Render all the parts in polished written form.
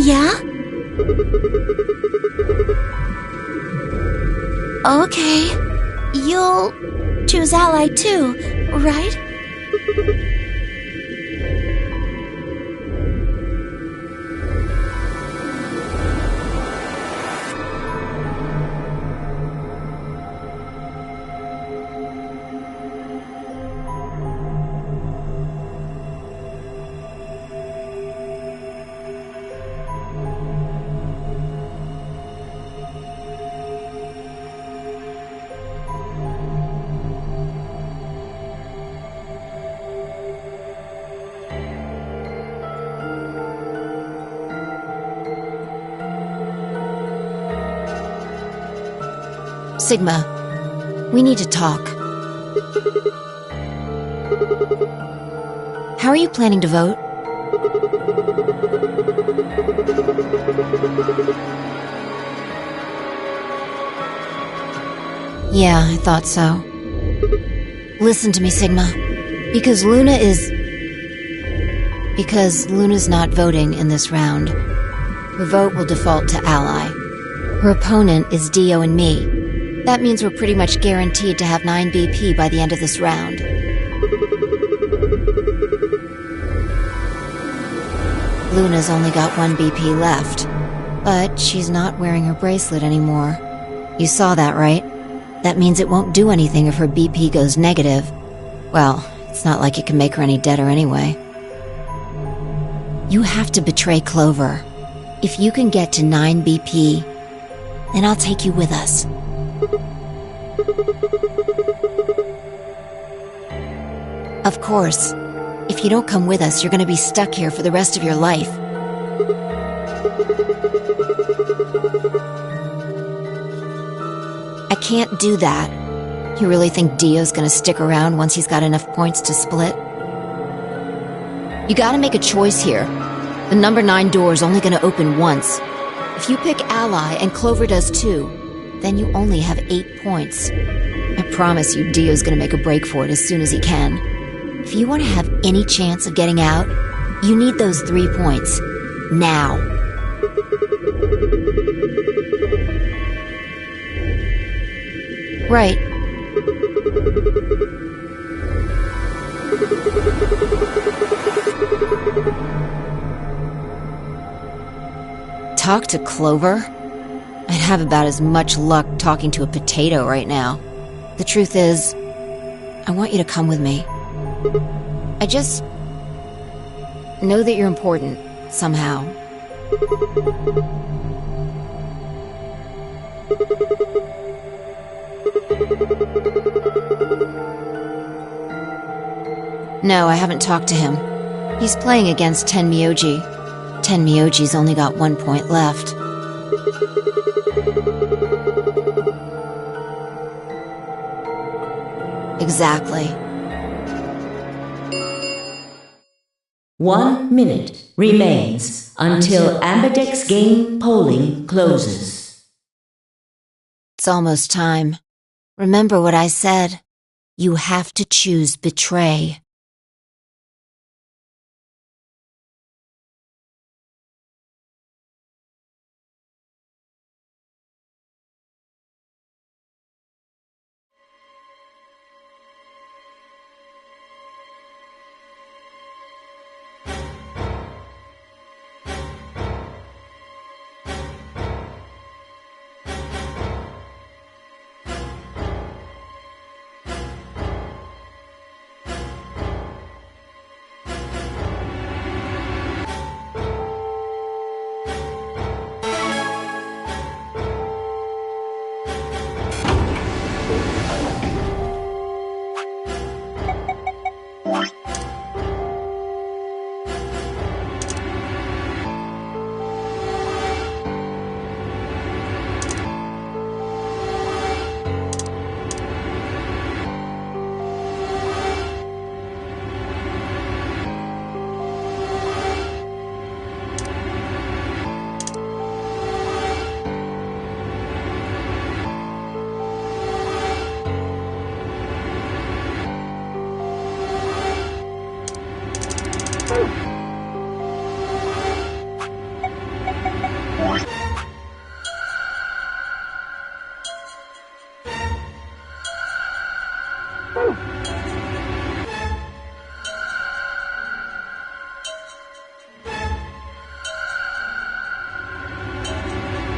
Yeah? Okay. You'll choose Ally too, right? Sigma, we need to talk. How are you planning to vote? Yeah, I thought so. Listen to me, Sigma. Because Luna's not voting in this round. Her vote will default to Ally. Her opponent is Dio and me. That means we're pretty much guaranteed to have 9 BP by the end of this round. Luna's only got 1 BP left, but she's not wearing her bracelet anymore. You saw that, right? That means it won't do anything if her BP goes negative. Well, it's not like it can make her any deader anyway. You have to betray Clover. If you can get to 9 BP, then I'll take you with us. Of course, if you don't come with us, you're gonna be stuck here for the rest of your life. I can't do that. You really think Dio's gonna stick around once he's got enough points to split? You gotta make a choice here. The number 9 door's only gonna open once. If you pick Ally and Clover does too, then you only have 8 points. I promise you Dio's gonna make a break for it as soon as he can. If you want to have any chance of getting out, you need those 3 points. Now. Right. Talk to Clover? I'd have about as much luck talking to a potato right now. The truth is, I want you to come with me. I just know that you're important, somehow. No, I haven't talked to him. He's playing against Tenmyoji. Tenmyoji's only got 1 point left. Exactly. 1 minute remains until Ambidex game polling closes. It's almost time. Remember what I said. You have to choose betray.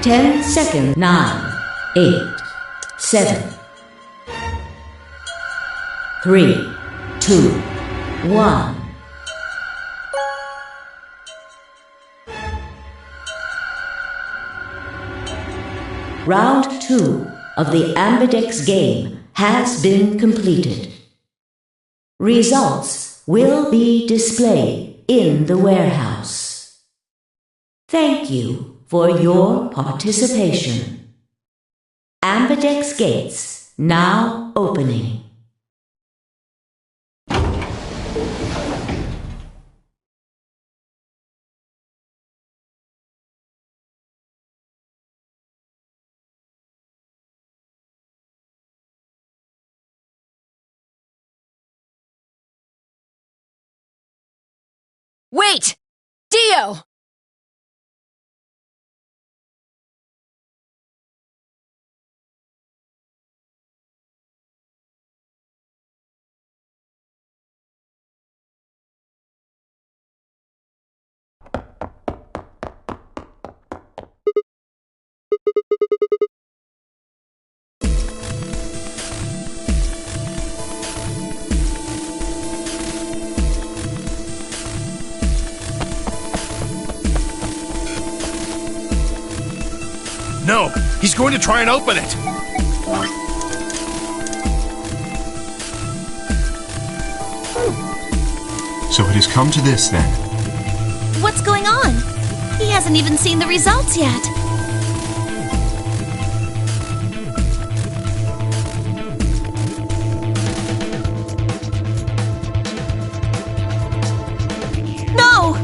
10 seconds. 9, 8, 7, 3, 2, 1. Round 2 of the Ambidex game has been completed. Results will be displayed in the warehouse. Thank you for your participation. Ambidex gates now opening. Wait! Dio! No, he's going to try and open it. So it has come to this then. What's going on? He hasn't even seen the results yet. No!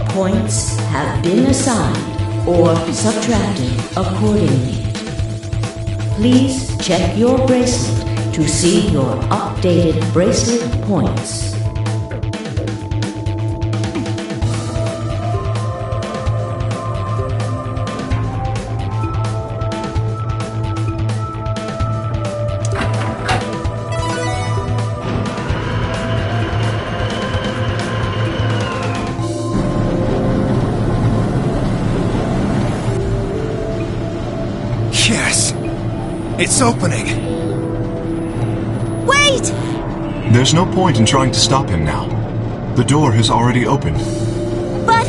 Points have been assigned or subtracted accordingly. Please check your bracelet to see your updated bracelet points. Yes, it's opening. Wait! There's no point in trying to stop him now. The door has already opened. But...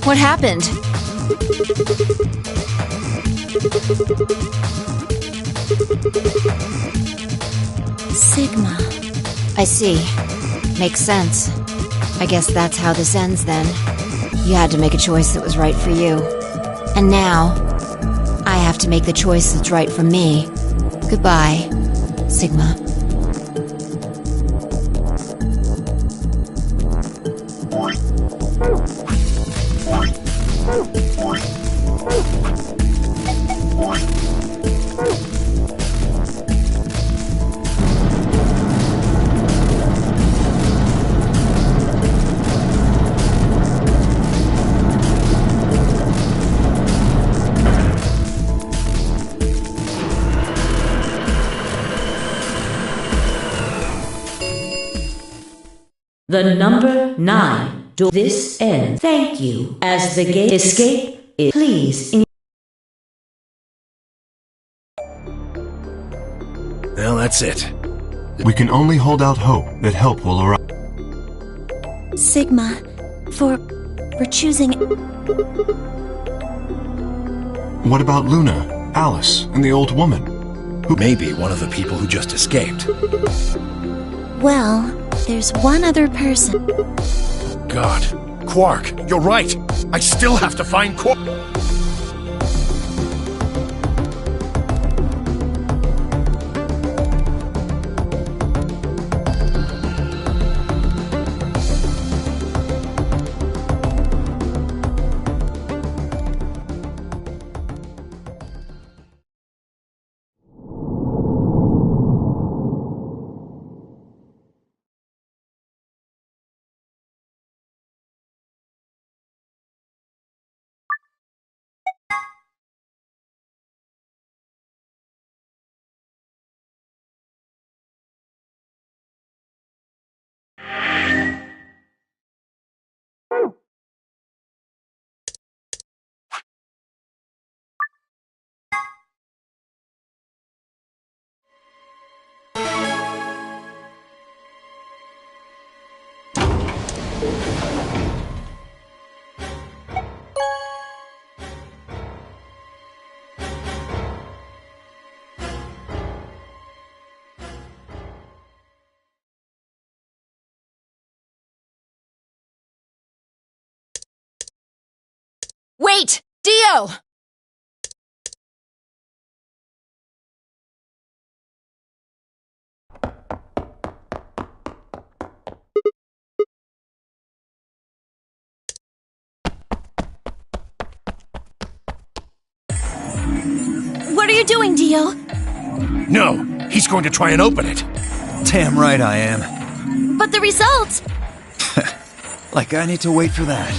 What happened? Sigma. I see. Makes sense. I guess that's how this ends then. You had to make a choice that was right for you. And now, I have to make the choice that's right for me. Goodbye, Sigma. The number 9 to this end. Thank you. As the gate escape is please. Well, that's it. We can only hold out hope that help will arrive. Sigma. For choosing... What about Luna, Alice, and the old woman? Who may be one of the people who just escaped. Well, there's one other person. God. Quark, you're right. I still have to find Quark. Wait! Dio! What are you doing, Dio? No, he's going to try and open it. Damn right I am. But the results! Like I need to wait for that.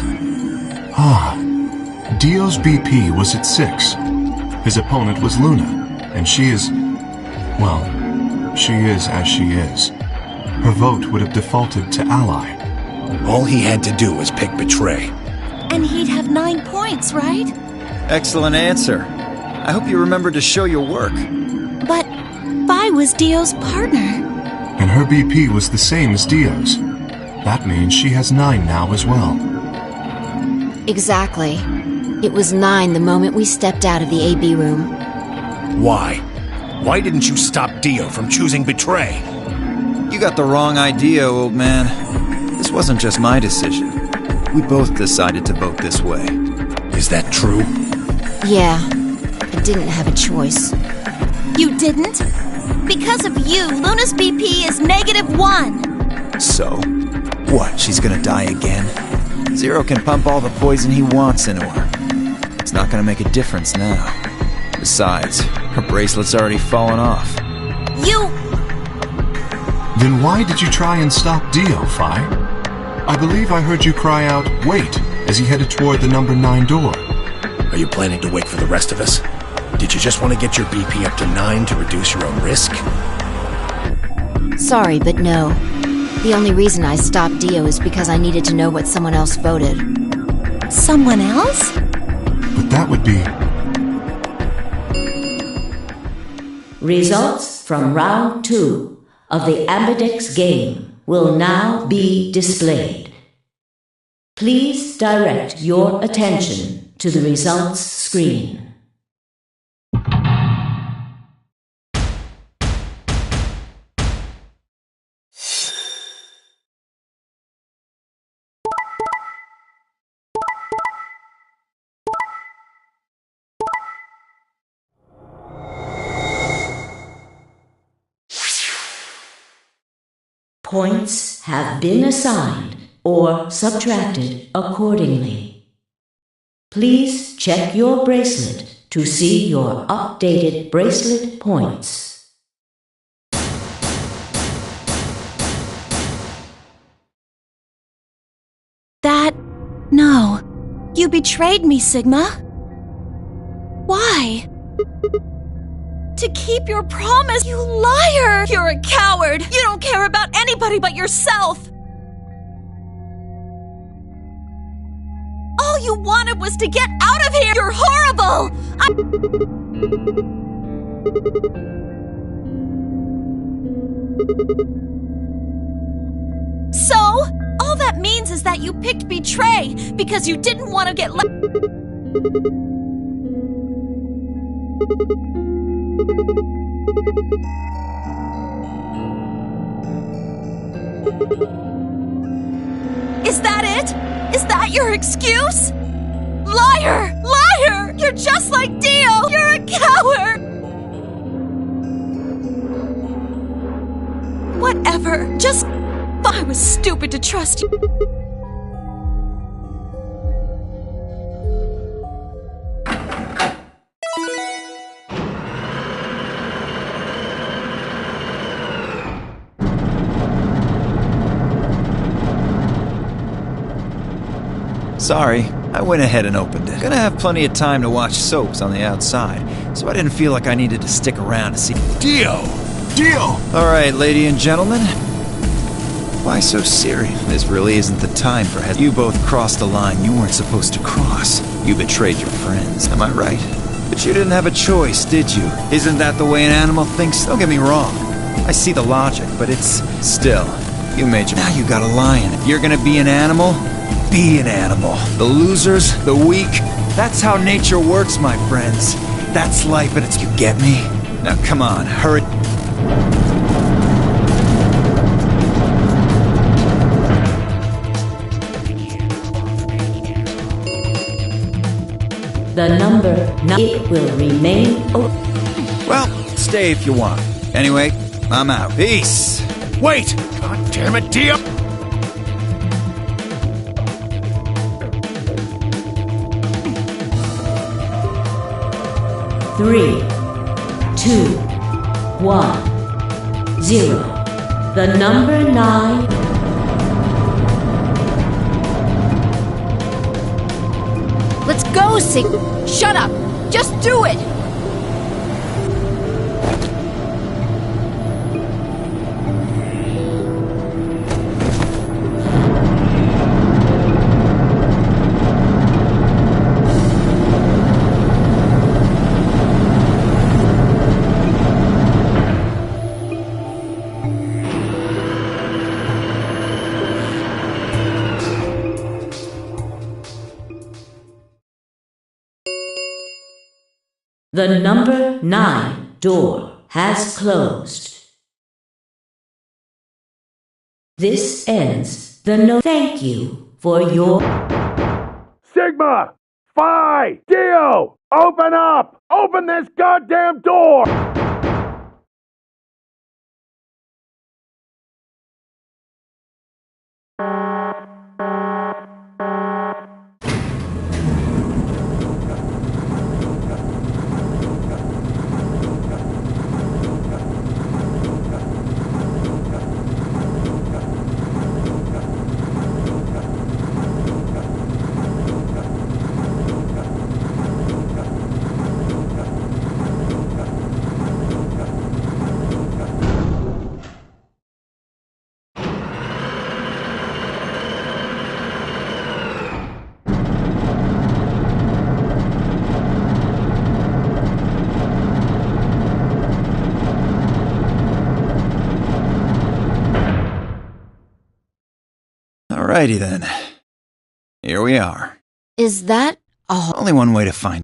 Dio's BP was at 6. His opponent was Luna, and she is... well, she is as she is. Her vote would have defaulted to ally. All he had to do was pick Betray. And he'd have 9 points, right? Excellent answer. I hope you remembered to show your work. But Vi was Dio's partner. And her BP was the same as Dio's. That means she has 9 now as well. Exactly. It was 9 the moment we stepped out of the AB room. Why? Why didn't you stop Dio from choosing Betray? You got the wrong idea, old man. This wasn't just my decision. We both decided to vote this way. Is that true? Yeah, I didn't have a choice. You didn't? Because of you, Luna's BP is -1. So, what, she's gonna die again? Zero can pump all the poison he wants into her. It's not gonna make a difference now. Besides, her bracelet's already fallen off. You... Then why did you try and stop Dio, Fi? I believe I heard you cry out, "Wait," as he headed toward the number 9 door. Are you planning to wait for the rest of us? Did you just want to get your BP up to 9 to reduce your own risk? Sorry, but no. The only reason I stopped Dio is because I needed to know what someone else voted. Someone else? But that would be... Results from round 2 of the Ambidex game will now be displayed. Please direct your attention to the results screen. Points have been assigned or subtracted accordingly. Please check your bracelet to see your updated bracelet points. That... no. You betrayed me, Sigma. Why? To keep your promise, you liar! You're a coward! You don't care about anybody but yourself! All you wanted was to get out of here! You're horrible! So, all that means is that you picked Betray because you didn't want to get left. Is that it? Is that your excuse? Liar! Liar! You're just like Dio! You're a coward! Whatever. Just... I was stupid to trust you. Sorry, I went ahead and opened it. Gonna have plenty of time to watch soaps on the outside, so I didn't feel like I needed to stick around to see... Dio! Dio! Alright, lady and gentlemen. Why so serious? This really isn't the time for You both crossed a line you weren't supposed to cross. You betrayed your friends, am I right? But you didn't have a choice, did you? Isn't that the way an animal thinks? Don't get me wrong. I see the logic, but it's... Still, You made your... Now you got a lion. If you're gonna be an animal, be an animal. The losers, the weak. That's how nature works, my friends. That's life, but it's... You get me? Now come on, hurry. The number 9, it will remain open. Well, stay if you want. Anyway, I'm out. Peace! Wait! God damn it, Dio! 3, 2, 1, 0. The number 9. Let's go, Sig. Shut up. Just do it. The number 9 door has closed. This ends the no. Thank you for your... Sigma! Phi! Dio! Open up! Open this goddamn door! Alrighty then. Here we are. Is that all? Only one way to find...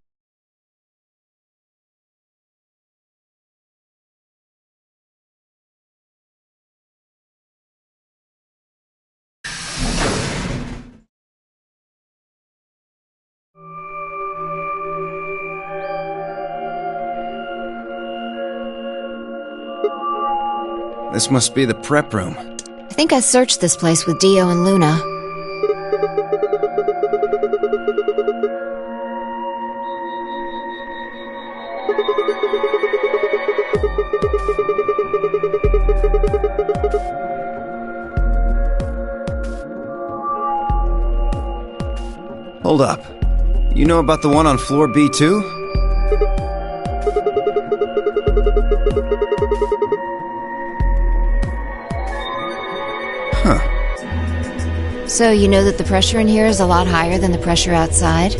This must be the prep room. I think I searched this place with Dio and Luna. Hold up. You know about the one on floor B2? Huh. So you know that the pressure in here is a lot higher than the pressure outside?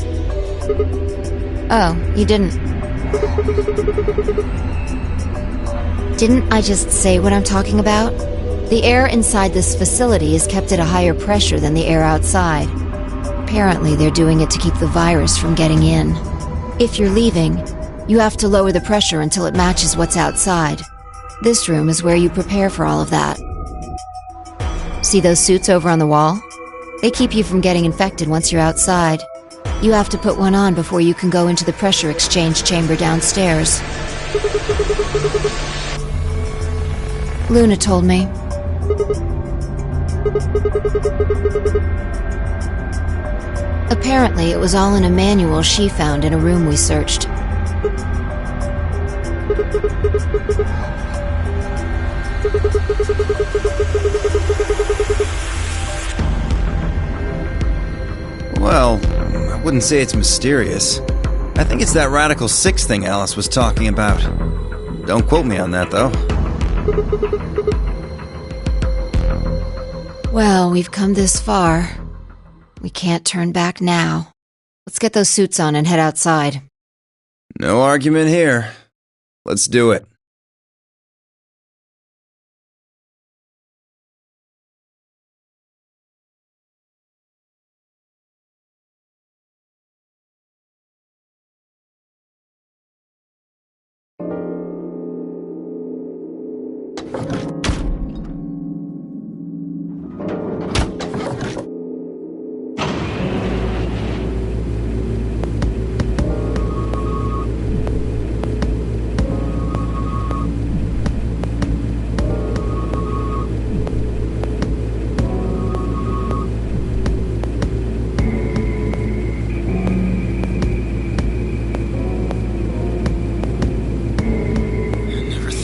Oh, you didn't. Didn't I just say what I'm talking about? The air inside this facility is kept at a higher pressure than the air outside. Apparently, they're doing it to keep the virus from getting in. If you're leaving, you have to lower the pressure until it matches what's outside. This room is where you prepare for all of that. See those suits over on the wall? They keep you from getting infected once you're outside. You have to put one on before you can go into the pressure exchange chamber downstairs. Luna told me. Apparently, it was all in a manual she found in a room we searched. Well, I wouldn't say it's mysterious. I think it's that Radical 6 thing Alice was talking about. Don't quote me on that, though. Well, we've come this far. We can't turn back now. Let's get those suits on and head outside. No argument here. Let's do it.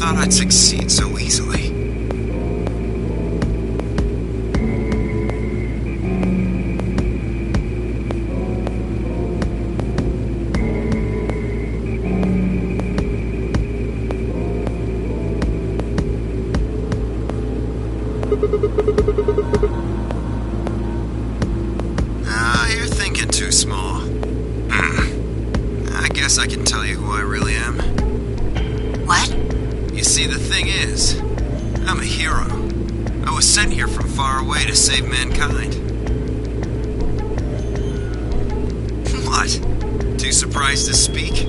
thought I'd succeed so easily. You're thinking too small. I guess I can tell you who I really am. What? You see, the thing is, I'm a hero. I was sent here from far away to save mankind. What? Too surprised to speak?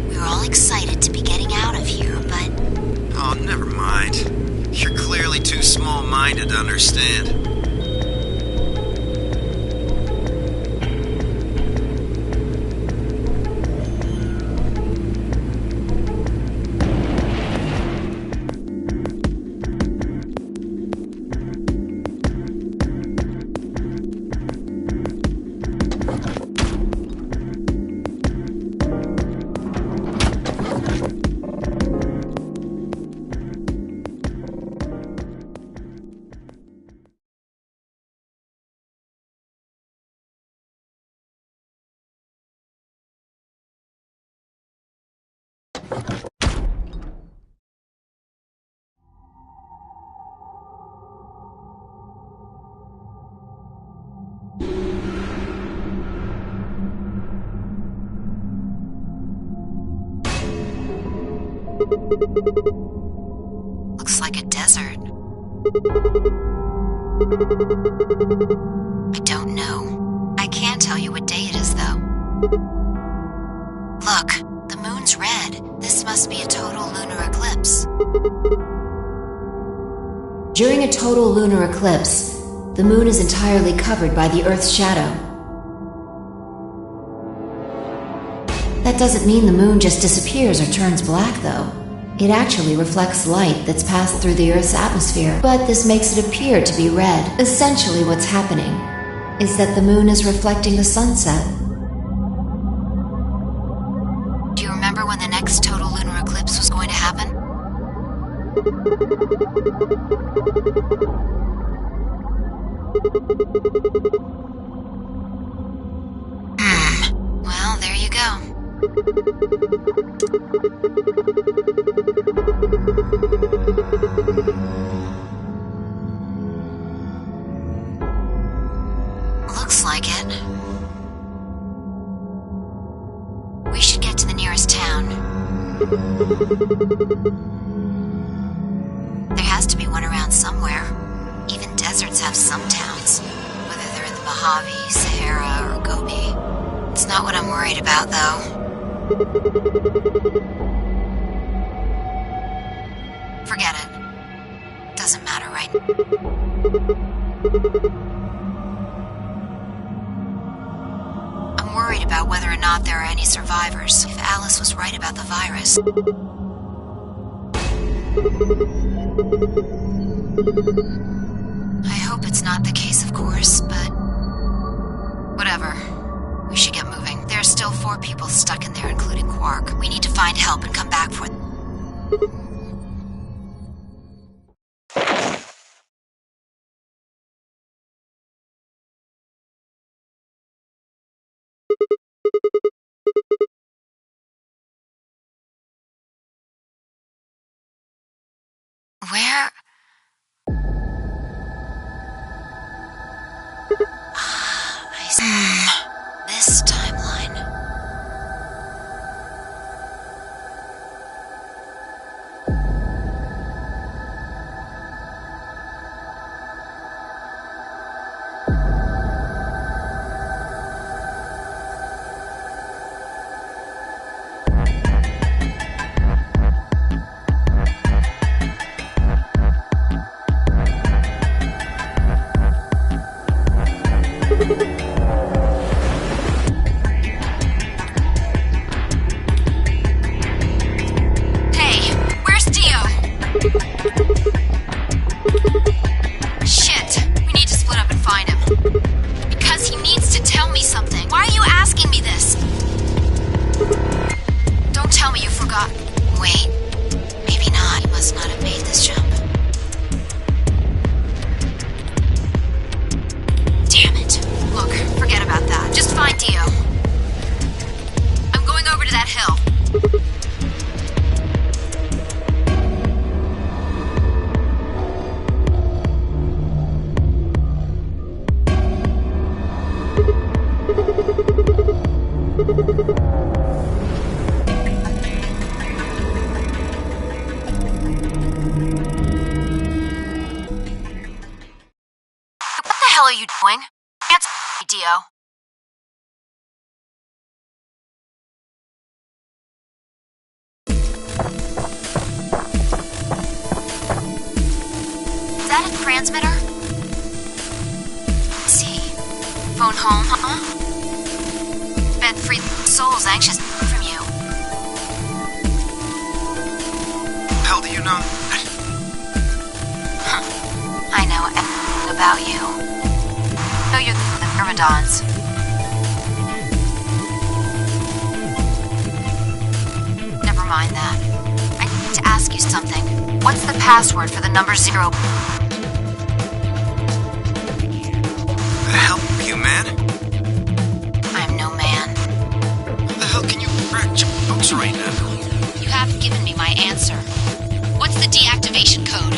We were all excited to be getting out of here, but... Oh, never mind. You're clearly too small-minded to understand. Looks like a desert. I don't know. I can't tell you what day it is, though. Look, the moon's red. This must be a total lunar eclipse. During a total lunar eclipse, the moon is entirely covered by the Earth's shadow. That doesn't mean the moon just disappears or turns black, though. It actually reflects light that's passed through the Earth's atmosphere, but this makes it appear to be red. Essentially, what's happening is that the moon is reflecting the sunset. Do you remember when the next total lunar eclipse was going to happen? Well, there you go. Looks like it. We should get to the nearest town. There has to be one around somewhere. Even deserts have some towns, whether they're in the Mojave, Sahara, or Gobi. It's not what I'm worried about, though. Forget it. Doesn't matter, right? I'm worried about whether or not there are any survivors. If Alice was right about the virus. I hope it's not the case, of course, but... whatever. We should get moving. There are still 4 people stuck in there, including Quark. We need to find help and come back for it. Where? I see. This timeline. that a transmitter? Let's see. Phone home, huh? Bet free souls anxious from you. How do you know? I know everything about you. I know you're the Myrmidons. Never mind that. I need to ask you something. What's the password for the number 0? The hell are you, man? I'm no man. How the hell can you crack jokes right now? You haven't given me my answer. What's the deactivation code?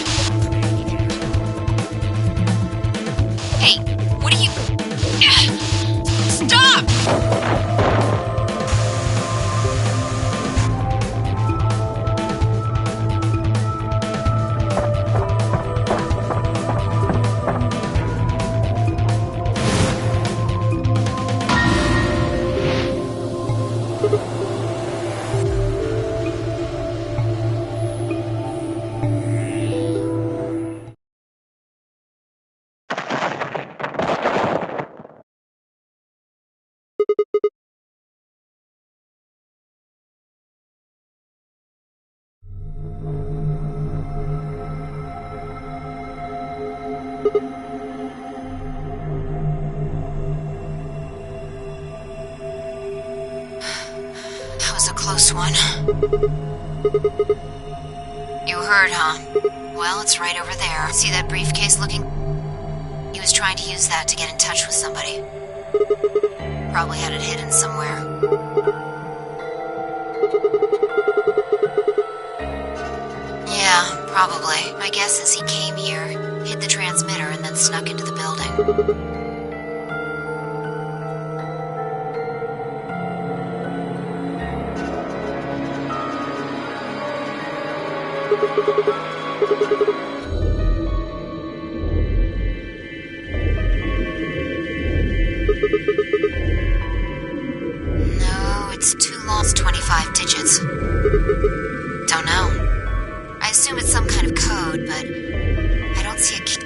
Hey, what are you... Stop! That was a close one. You heard, huh? Well, it's right over there. See that briefcase looking? He was trying to use that to get in touch with somebody. Probably had it hidden somewhere. Yeah, probably. My guess is he came here, hid the transmitter, and then snuck into the building. No, it's too long. It's 25 digits. Don't know. I assume it's some kind of code, but I don't see a key.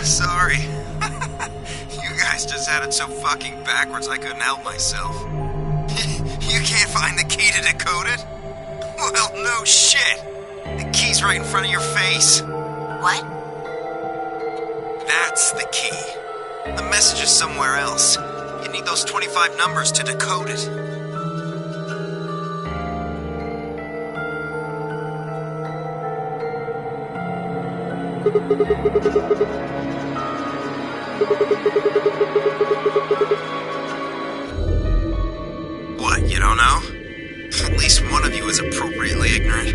Sorry. You guys just had it so fucking backwards I couldn't help myself. You can't find the key to decode it? Well, no shit. The key's right in front of your face. What? That's the key. The message is somewhere else. You need those 25 numbers to decode it. What, you don't know? At least one of you is appropriately ignorant.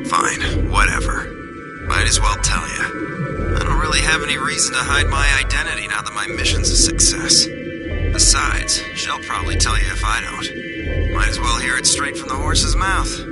Fine, whatever. Might as well tell you. I don't really have any reason to hide my identity now that my mission's a success. Besides, she'll probably tell you if I don't. Might as well hear it straight from the horse's mouth.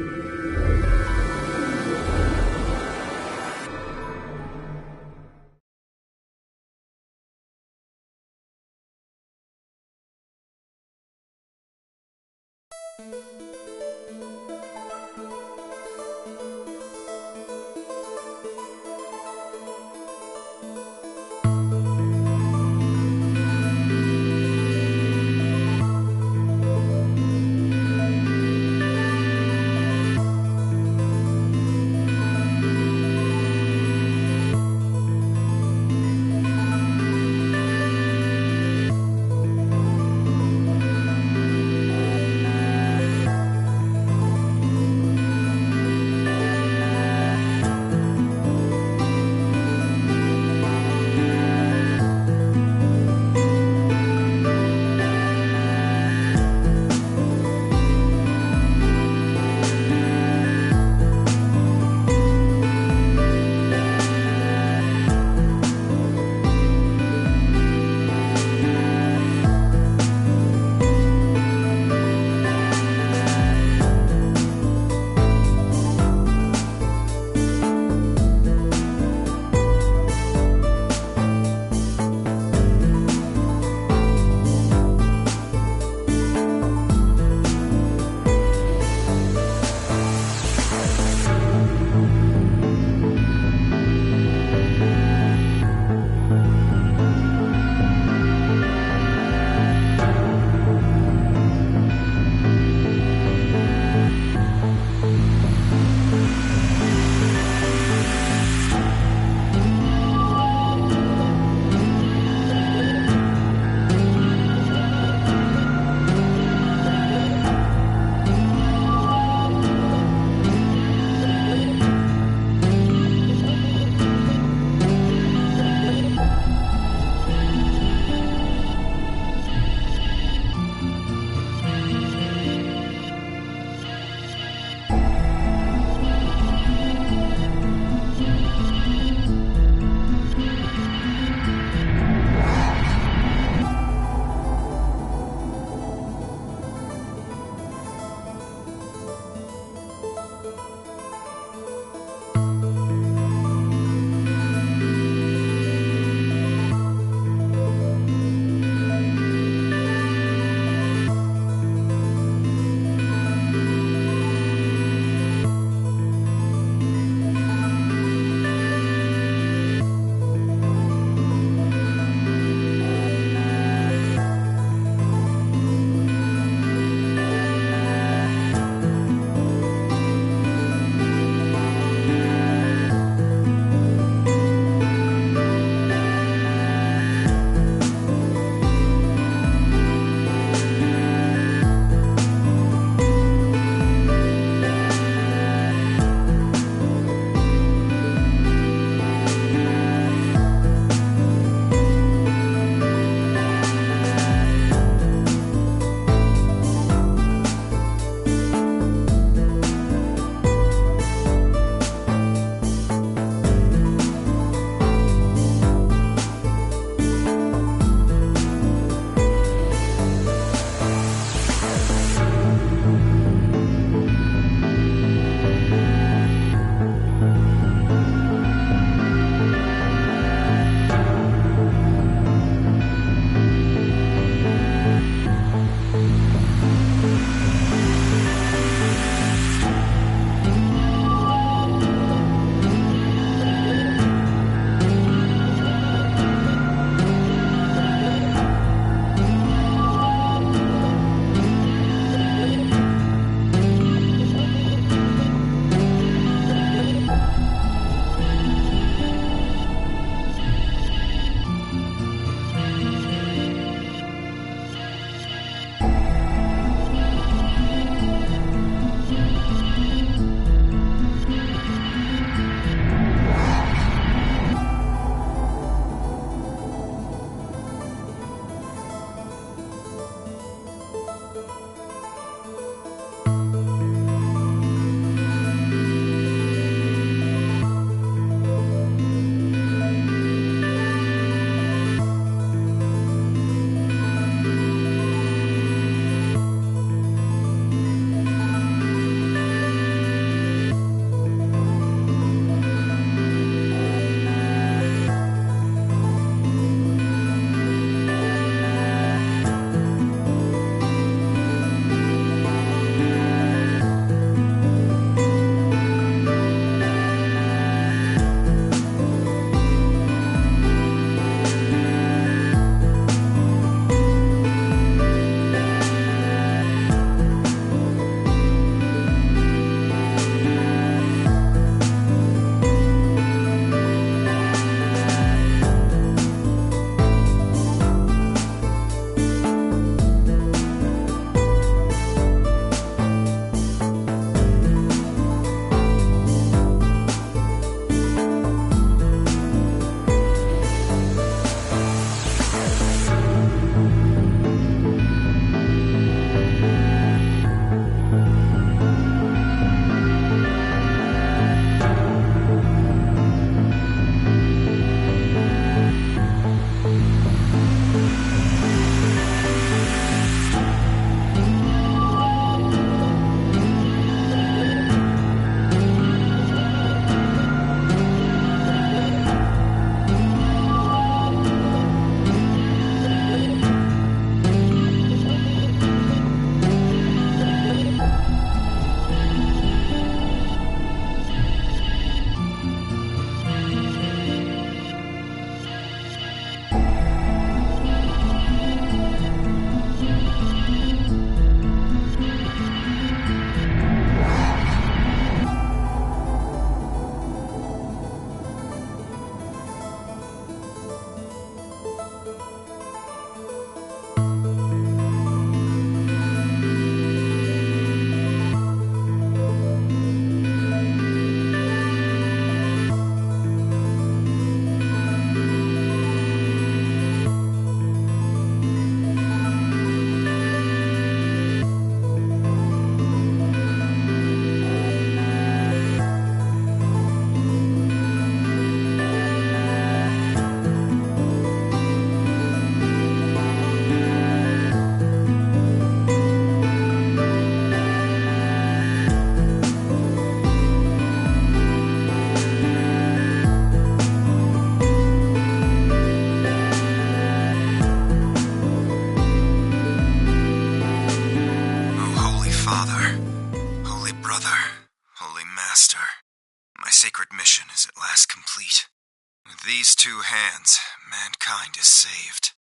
these two hands, mankind is saved.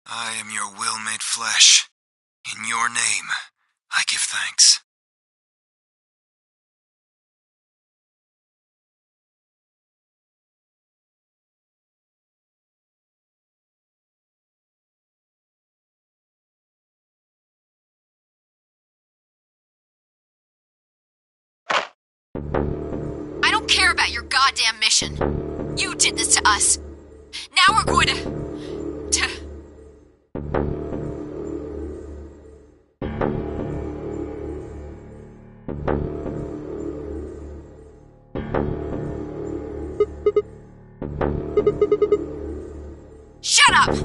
I am your will made flesh. In your name, I give thanks. I don't care about your goddamn mission. You did this to us. Now we're going to... Shut up!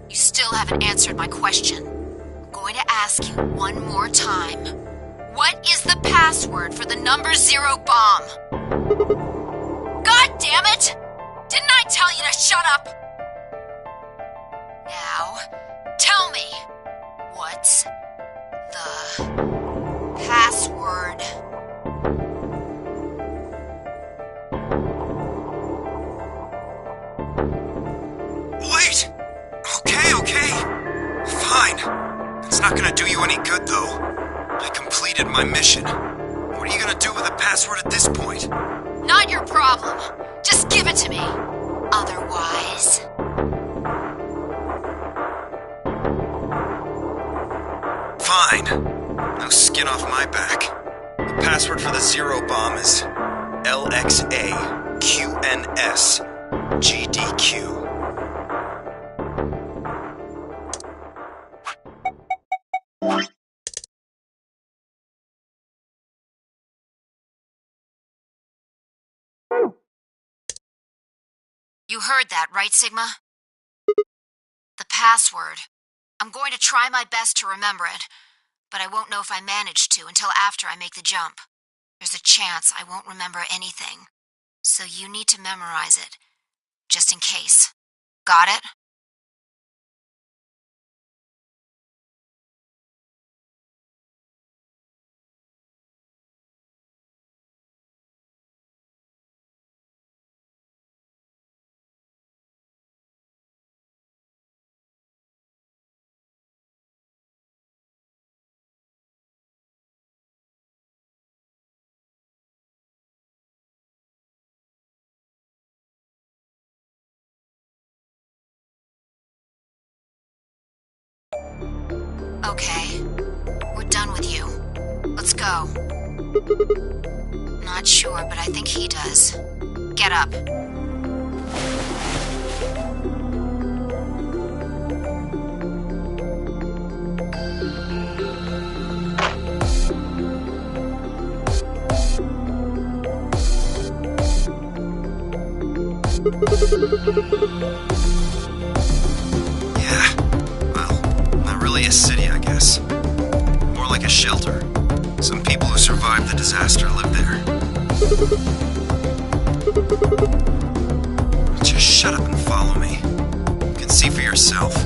You still haven't answered my question. I'm going to ask you one more time. What is the password for the number 0 bomb? God damn it! Didn't I tell you to shut up? Now, tell me, what's the password? Wait! Okay. Fine. It's not gonna do you any good, though. I completed my mission. What are you gonna do with the password at this point? Not your problem. Just give it to me. Otherwise... Fine. No skin off my back. The password for the 0 bomb is LXAQNSGDQ. You heard that, right, Sigma? The password. I'm going to try my best to remember it, but I won't know if I manage to until after I make the jump. There's a chance I won't remember anything, so you need to memorize it, just in case. Got it? Okay, we're done with you. Let's go. Not sure, but I think he does. Get up. Yeah, well, not really a city, I guess. More like a shelter. Some people who survived the disaster live there. Just shut up and follow me. You can see for yourself.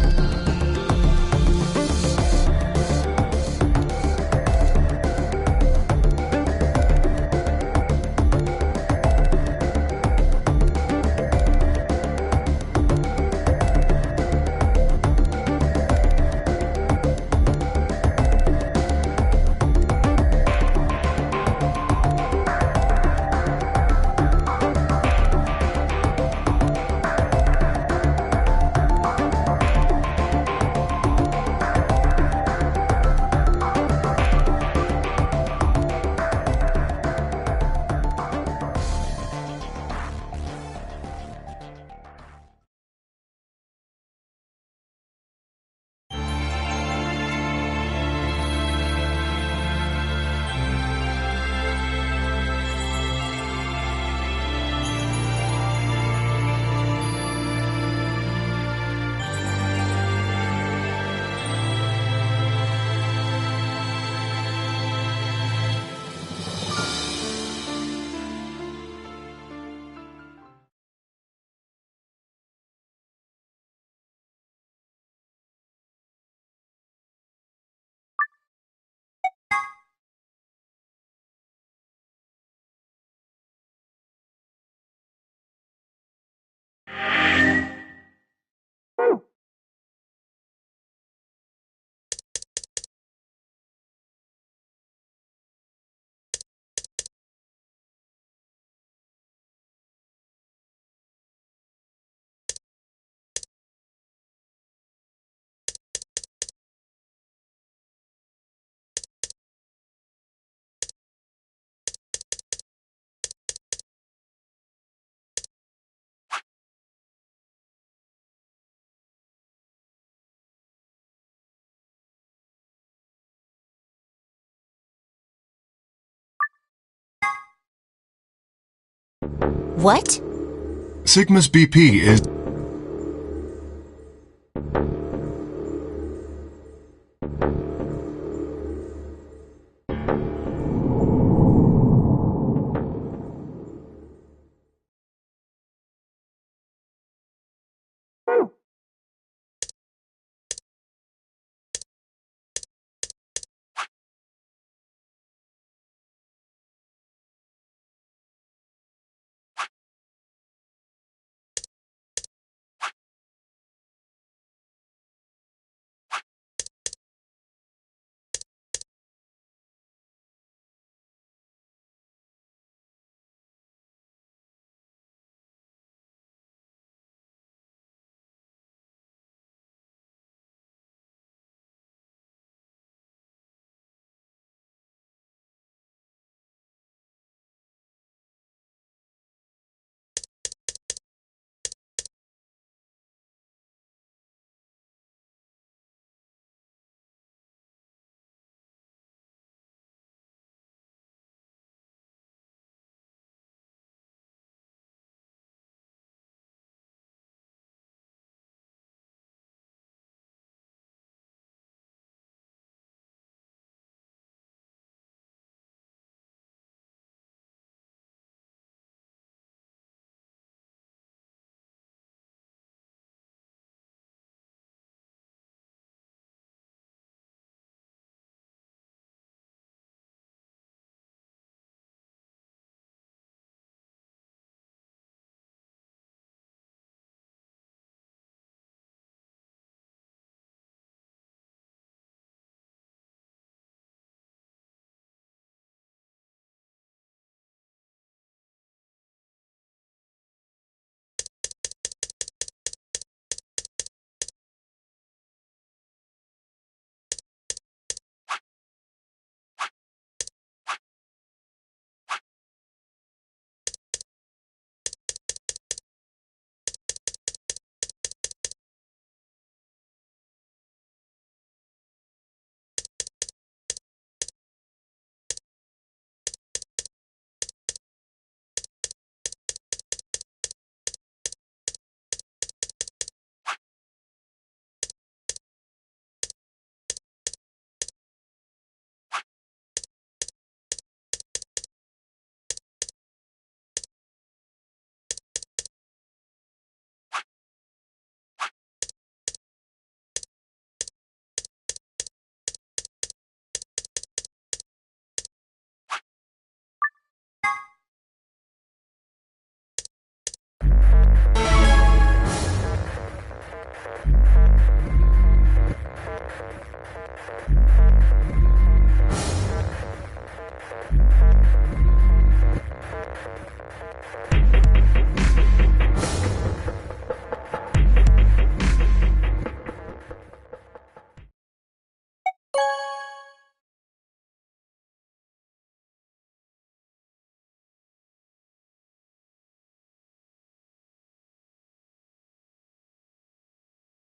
What? Sigma's BP is...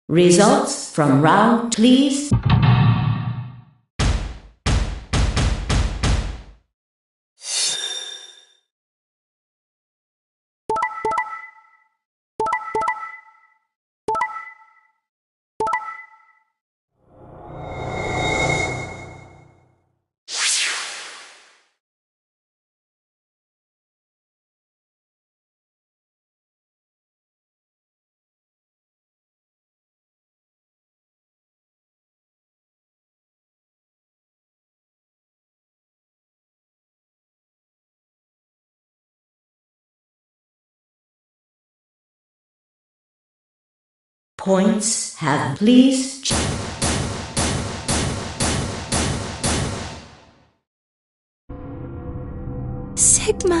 Results from round, please. Points have please. Sigma,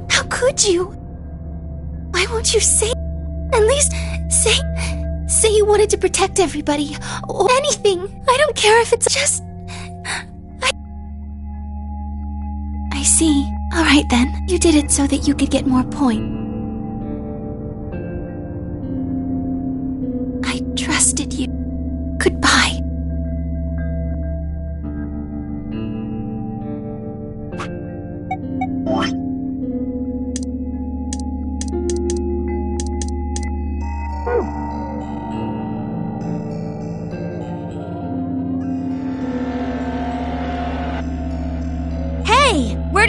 how could you? Why won't you say, at least say you wanted to protect everybody, or anything. I don't care if it's just, I see. Alright then, you did it so that you could get more points. I trusted you. Goodbye.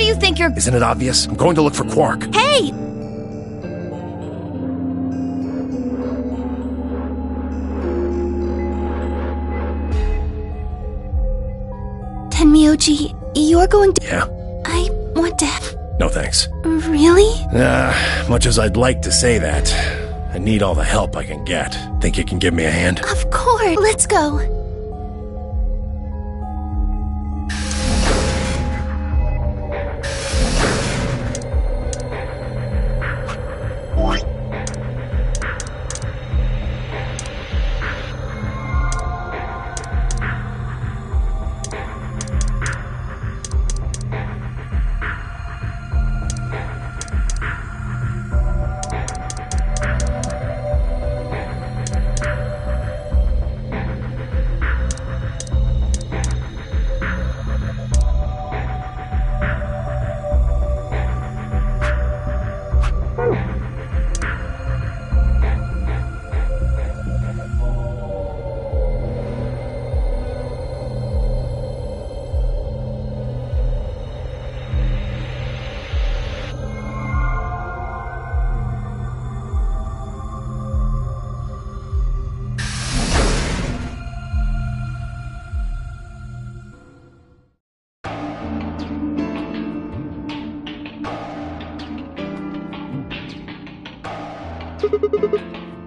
do you think you're... Isn't it obvious? I'm going to look for Quark. Hey! Tenmyoji, you're going to... Yeah? I want to... No thanks. Really? Much as I'd like to say that, I need all the help I can get. Think you can give me a hand? Of course. Let's go.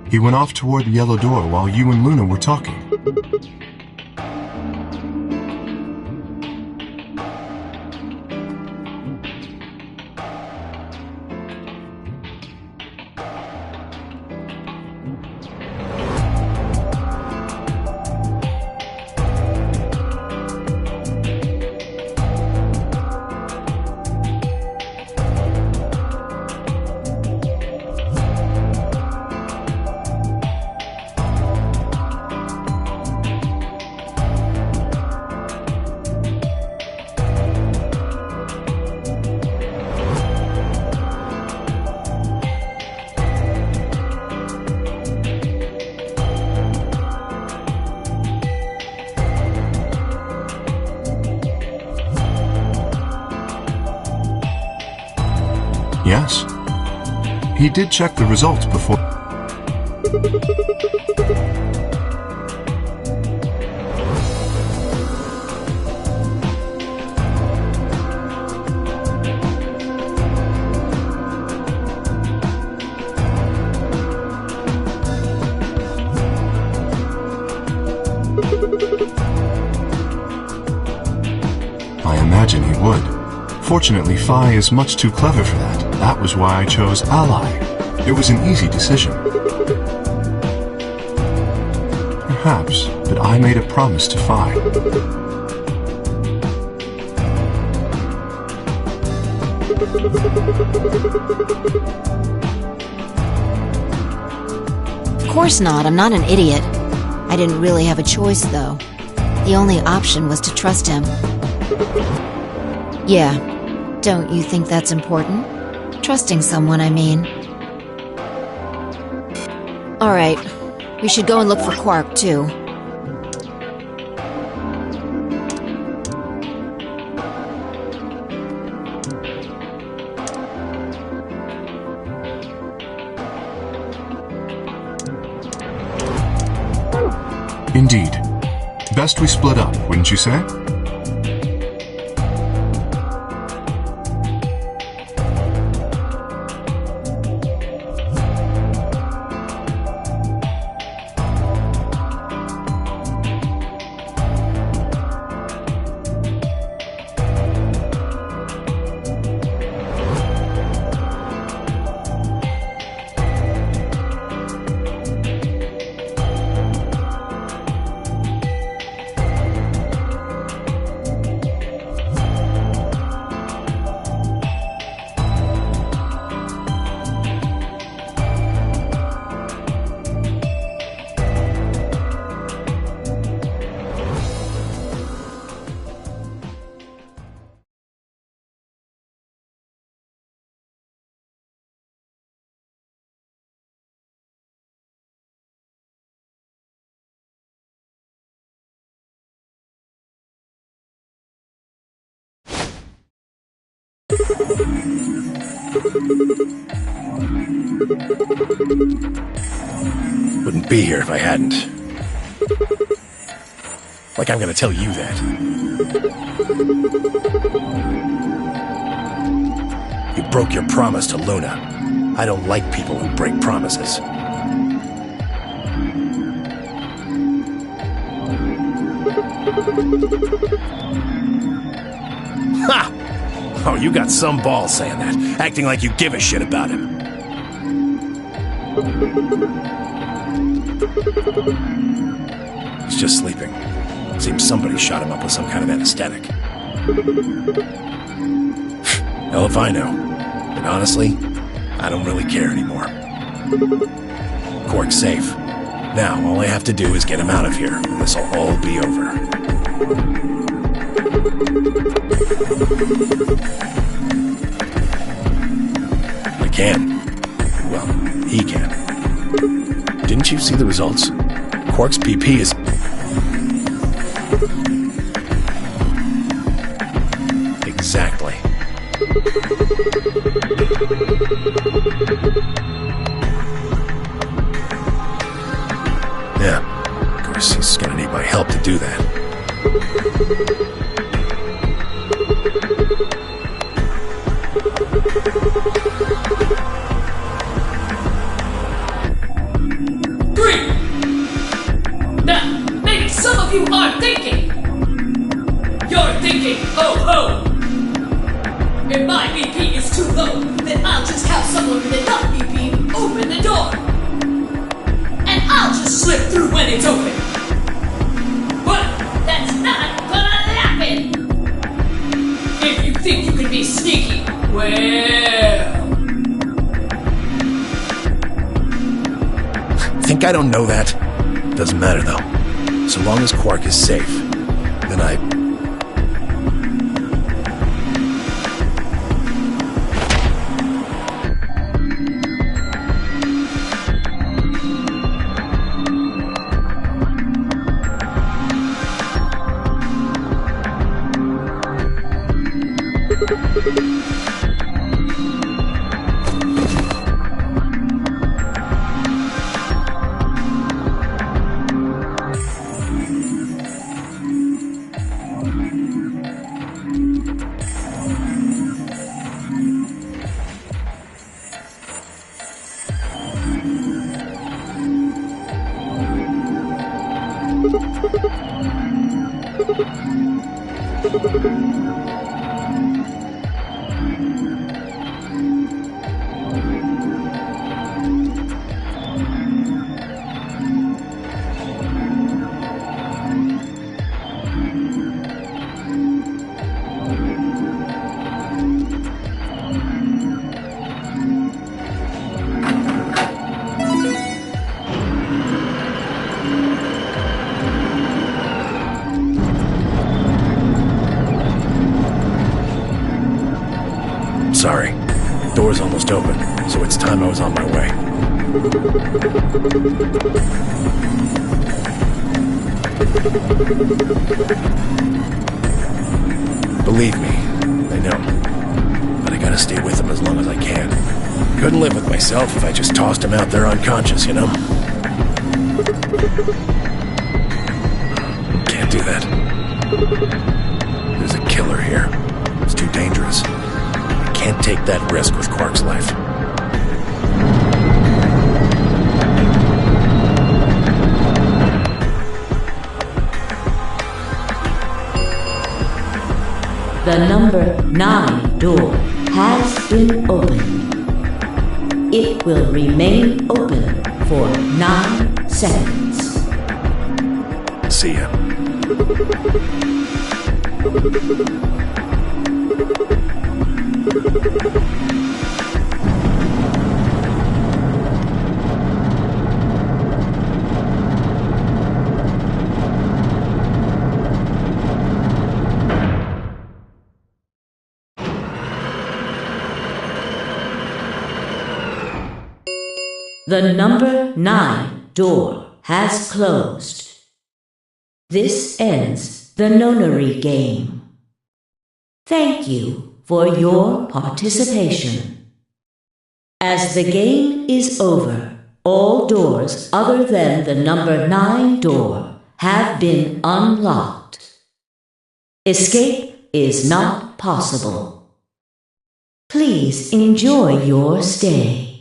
He went off toward the yellow door while you and Luna were talking. Yes. He did check the results before. I imagine he would. Fortunately, Phi is much too clever for that. That was why I chose Ally. It was an easy decision. Perhaps, but I made a promise to Phi. Of course not, I'm not an idiot. I didn't really have a choice, though. The only option was to trust him. Yeah, don't you think that's important? Trusting someone, I mean. Alright, we should go and look for Quark, too. Indeed. Best we split up, wouldn't you say? Wouldn't be here if I hadn't. Like I'm gonna tell you that. You broke your promise to Luna. I don't like people who break promises. Ha! Oh, you got some balls saying that, acting like you give a shit about him. He's just sleeping. Seems somebody shot him up with some kind of anesthetic. Hell if I know. And honestly, I don't really care anymore. Quark's safe. Now, all I have to do is get him out of here, and this'll all be over. I can. Well, he can. Didn't you see the results? Quark's BP is... Exactly. Yeah, of course he's gonna need my help to do that. Now, maybe some of you are thinking. You're thinking, oh ho! If my BP is too low, then I'll just have someone with enough BP open the door. And I'll just slip through when it's open. But that's not gonna happen! If you think you can be sneaky, well... Think I don't know that? Doesn't matter, though. So long as Quark is safe, then I... Sorry. Door's almost open, so it's time I was on my way. Believe me, I know. But I gotta stay with him as long as I can. Couldn't live with myself if I just tossed him out there unconscious, you know? Can't do that. There's a killer here. It's too dangerous. Can't take that risk with Quark's life. The number 9 door has been opened. It will remain open for 9 seconds. See ya. The number 9 door has closed. This ends the nonary game. Thank you for your participation. As the game is over, all doors other than the number 9 door have been unlocked. Escape is not possible. Please enjoy your stay.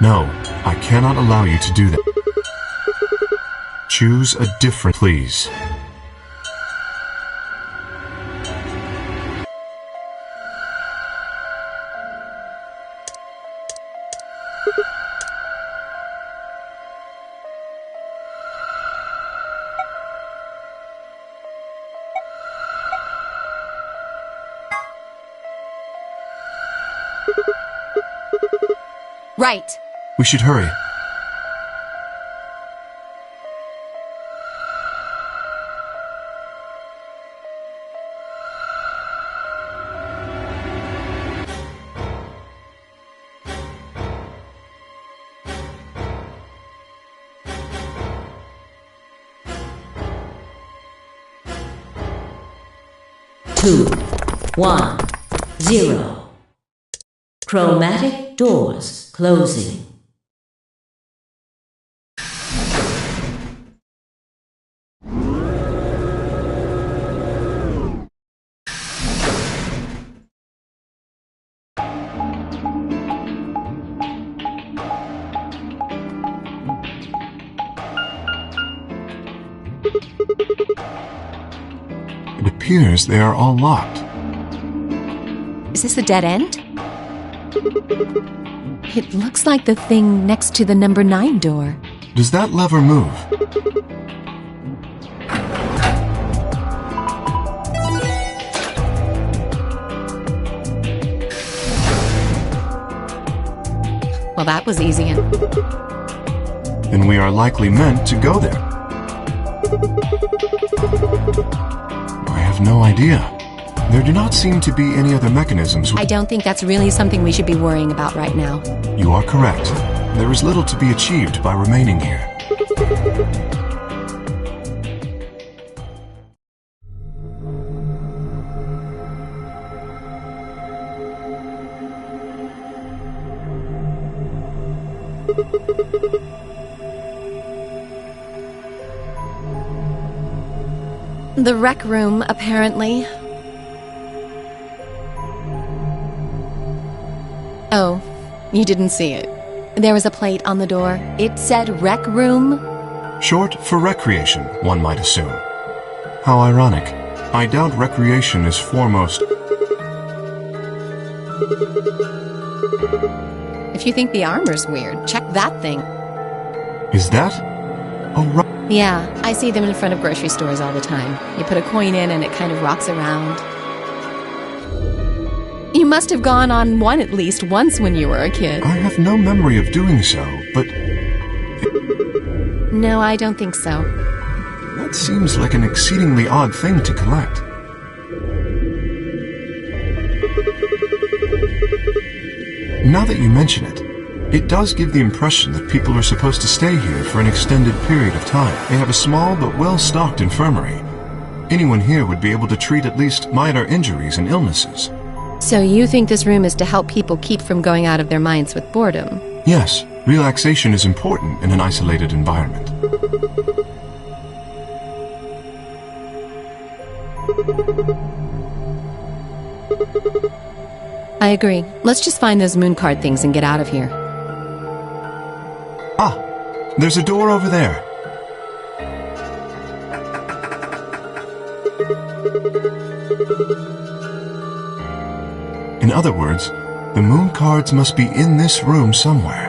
No, I cannot allow you to do that. Choose a different, please. Right. We should hurry. Two, 1, 0. Chromatic doors closing. It appears they are all locked. Is this a dead end? It looks like the thing next to the number 9 door. Does that lever move? Well, that was easy. Then we are likely meant to go there. I have no idea. There do not seem to be any other mechanisms. I don't think that's really something we should be worrying about right now. You are correct. There is little to be achieved by remaining here. The rec room, apparently. Oh, you didn't see it. There was a plate on the door. It said rec room. Short for recreation, one might assume. How ironic. I doubt recreation is foremost. If you think the armor's weird, check that thing. Is that? Oh, right. Yeah, I see them in front of grocery stores all the time. You put a coin in and it kind of rocks around. You must have gone on one at least once when you were a kid. I have no memory of doing so, but No, I don't think so. that seems like an exceedingly odd thing to collect. Now that you mention it, it does give the impression that people are supposed to stay here for an extended period of time. They have a small but well-stocked infirmary. Anyone here would be able to treat at least minor injuries and illnesses. So you think this room is to help people keep from going out of their minds with boredom? Yes, relaxation is important in an isolated environment. I agree. Let's just find those moon card things and get out of here. Ah, there's a door over there. In other words, the moon cards must be in this room somewhere.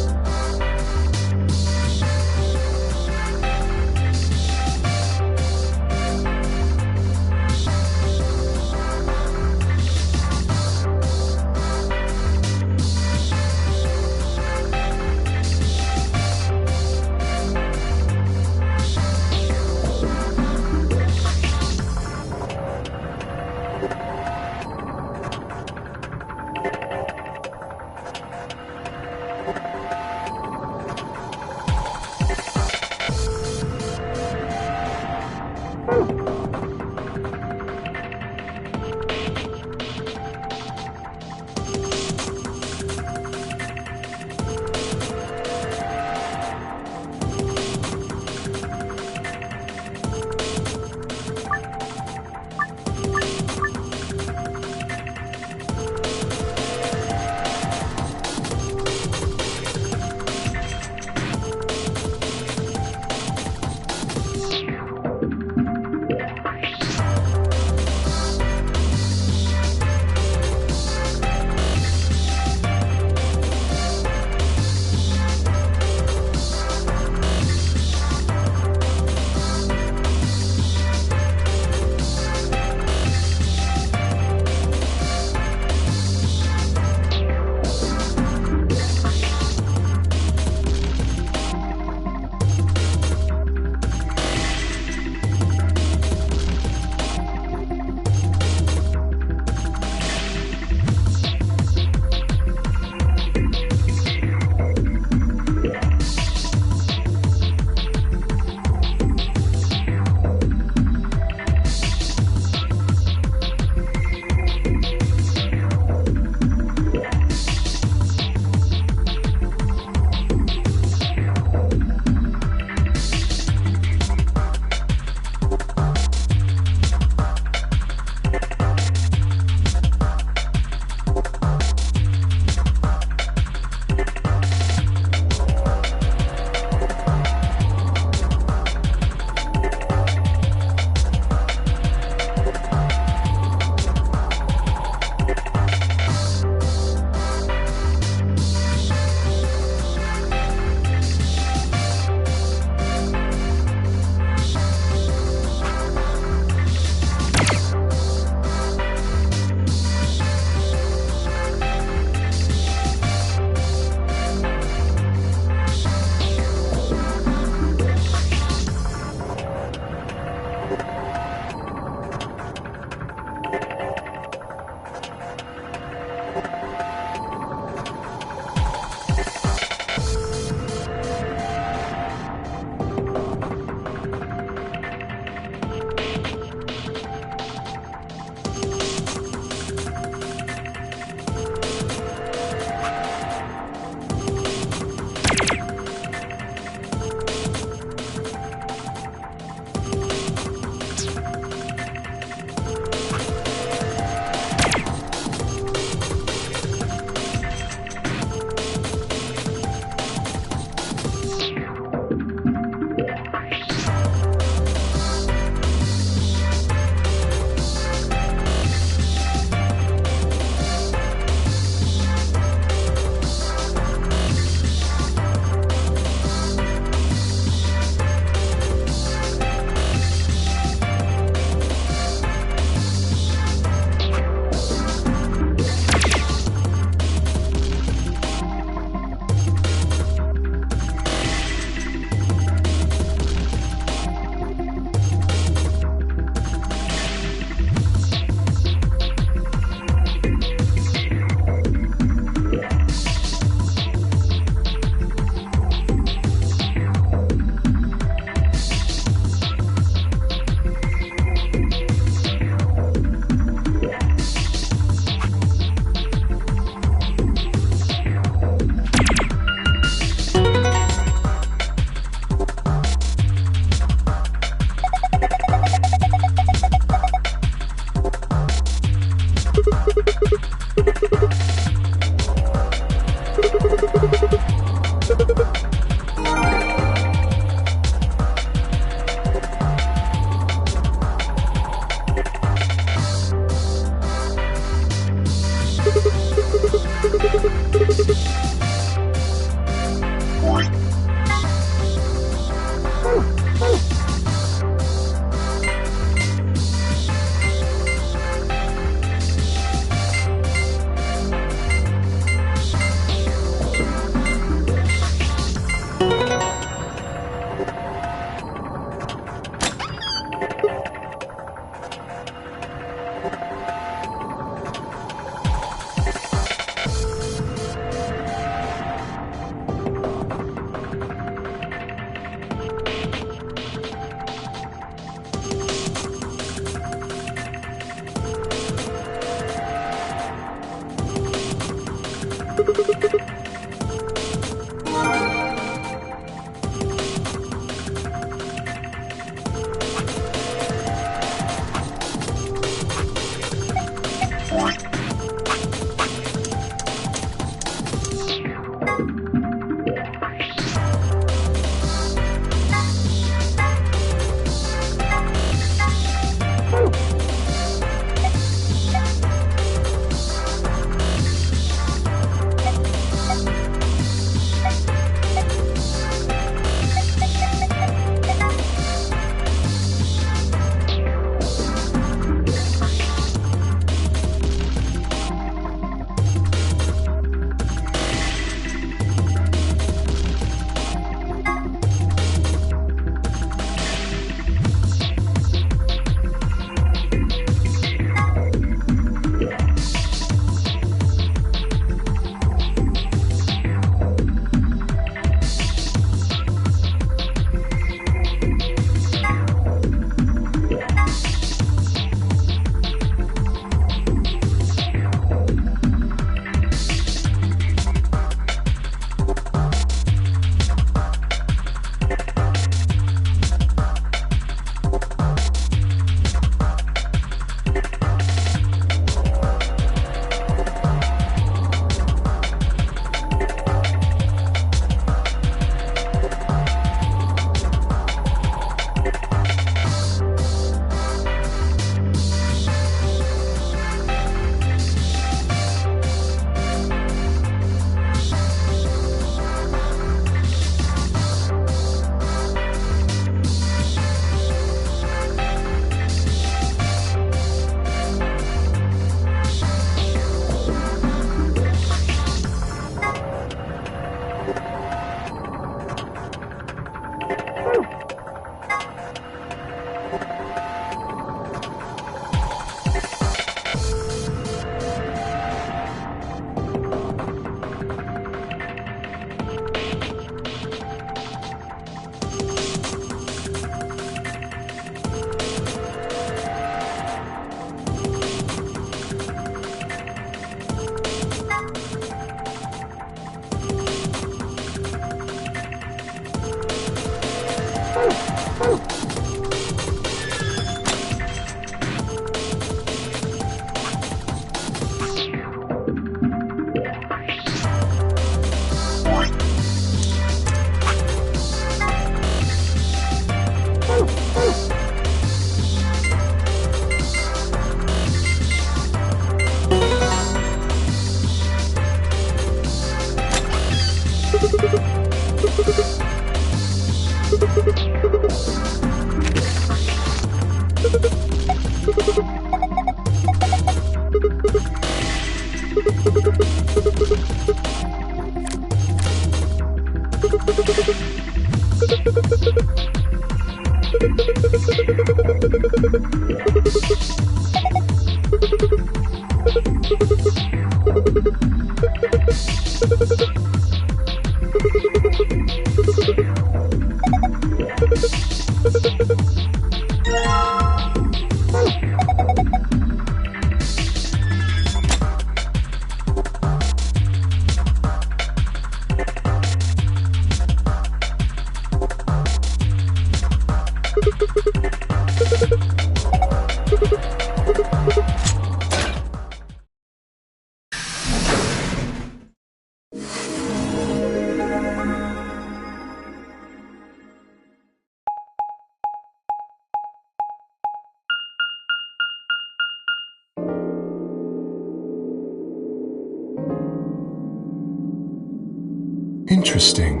Interesting.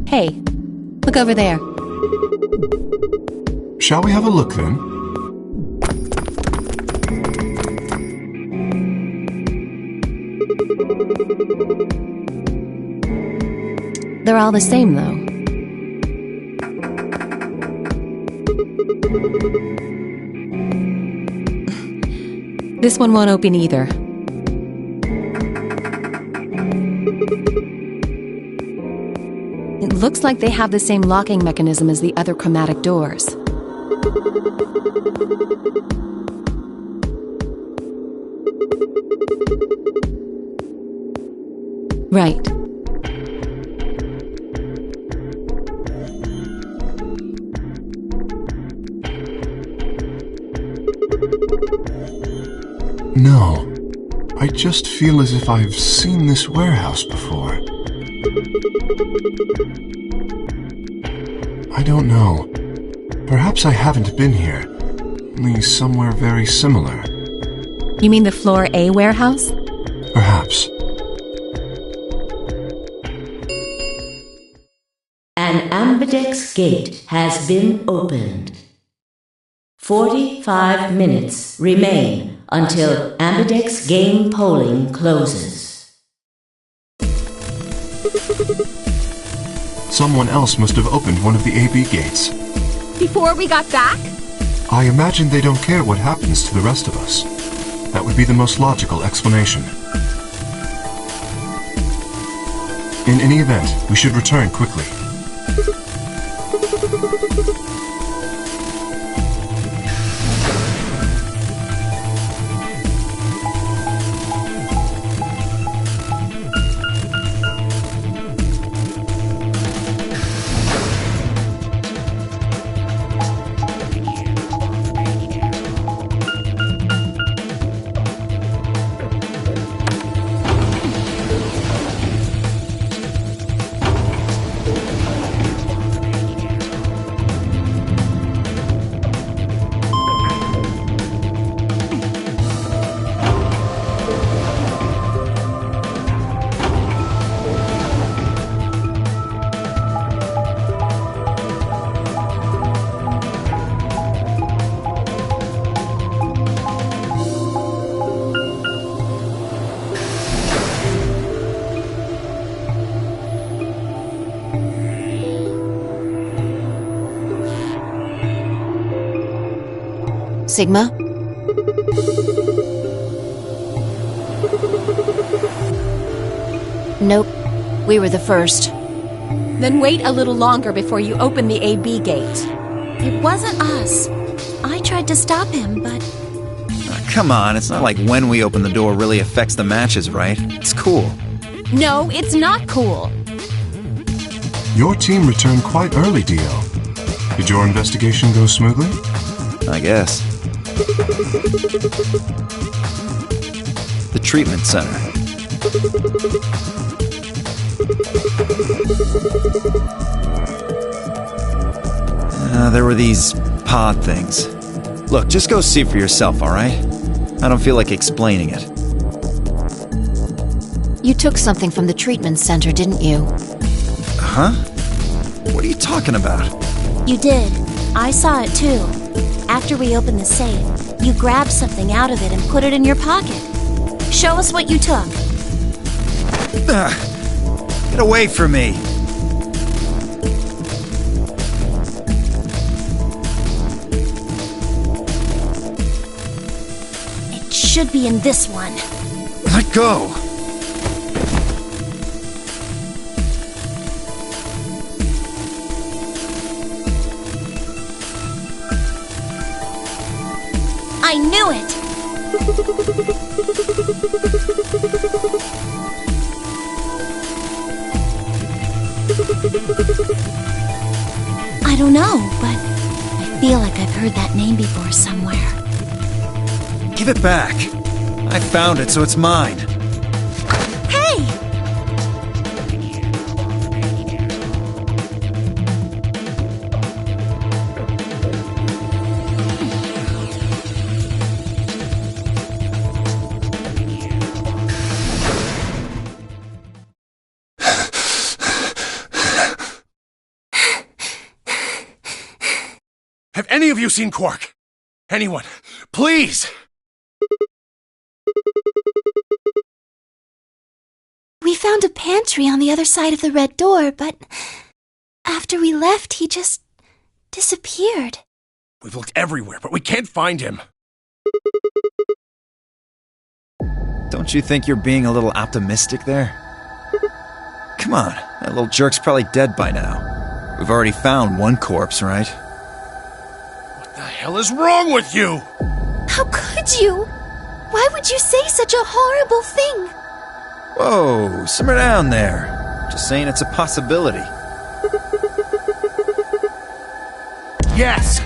Hey, look over there. Shall we have a look then? They're all the same, though. This one won't open either. It Looks like they have the same locking mechanism as the other chromatic doors. Right. No. I just feel as if I've seen this warehouse before. I don't know. Perhaps I haven't been here. Only somewhere very similar. You mean the Floor A warehouse? Perhaps. An ambidex gate has been opened. 45 minutes remain until ambidex game polling closes. Someone else must have opened one of the AB gates. Before we got back? I imagine they don't care what happens to the rest of us. That would be the most logical explanation. In any event, we should return quickly. Sigma? Nope. We were the first. Then wait a little longer before you open the AB gate. It wasn't us. I tried to stop him, but... Come on, it's not like when we open the door really affects the matches, right? It's cool. No, it's not cool. Your team returned quite early, Dio. Did your investigation go smoothly? I guess. The treatment center. There were these pod things. Look, just go see for yourself, alright? I don't feel like explaining it. You took something from the treatment center, didn't you? Huh? What are you talking about? You did. I saw it too. After we opened the safe, you grabbed something out of it and put it in your pocket. Show us what you took. Get away from me! It should be in this one. Let go! I knew it! I don't know, but I feel like I've heard that name before somewhere. Give it back! I found it, so it's mine. Hey! Have any of you seen Quark? Anyone? Please! We found a pantry on the other side of the red door, but after we left, he just disappeared. We've looked everywhere, but we can't find him. Don't you think you're being a little optimistic there? Come on, that little jerk's probably dead by now. We've already found one corpse, right? What the hell is wrong with you? How could you? Why would you say such a horrible thing? Whoa, simmer down there. Just saying it's a possibility. Yes!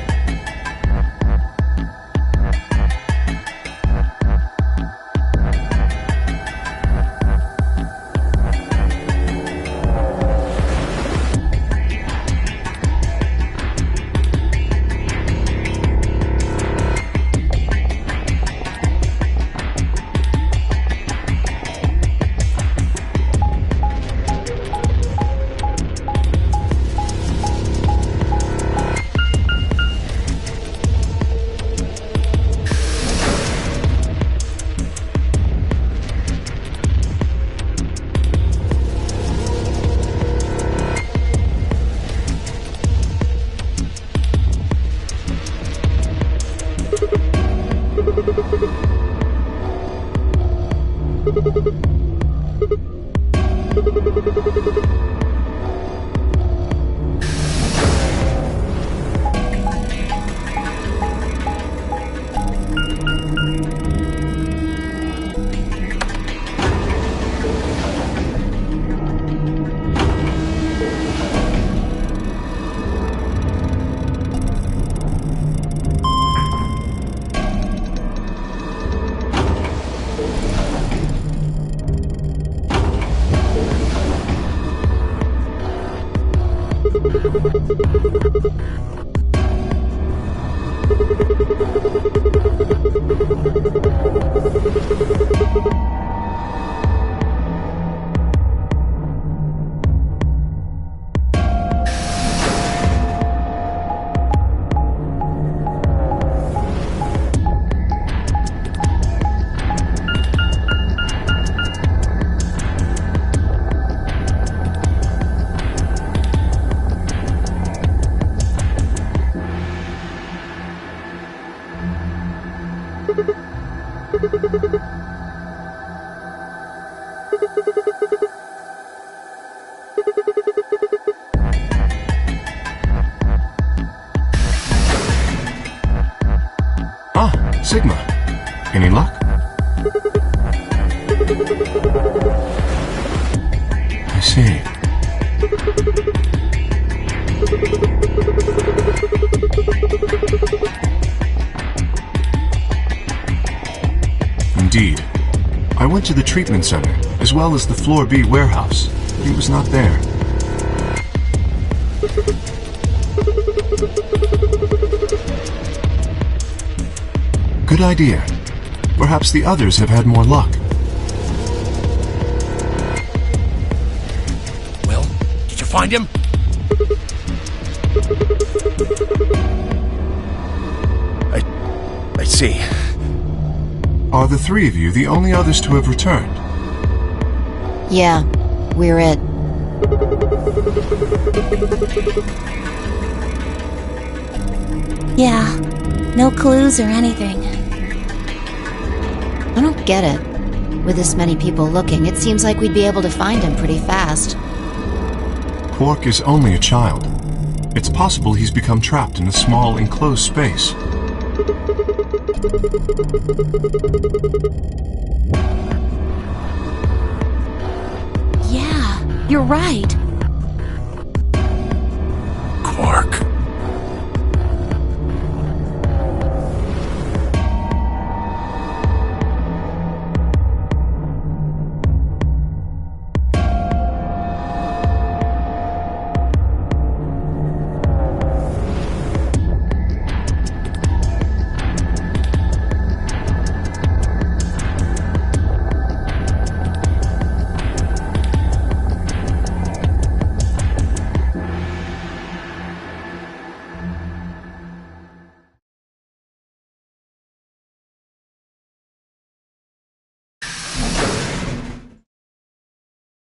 Sigma. Any luck? I see. Indeed. I went to the treatment center, as well as the Floor B warehouse, but he was not there. Good idea. Perhaps the others have had more luck. Well, did you find him? I see. Are the three of you the only others to have returned? Yeah, we're it. Yeah, no clues or anything. I don't get it. With this many people looking, it seems like we'd be able to find him pretty fast. Quark is only a child. It's possible he's become trapped in a small, enclosed space. Yeah, you're right. Quark.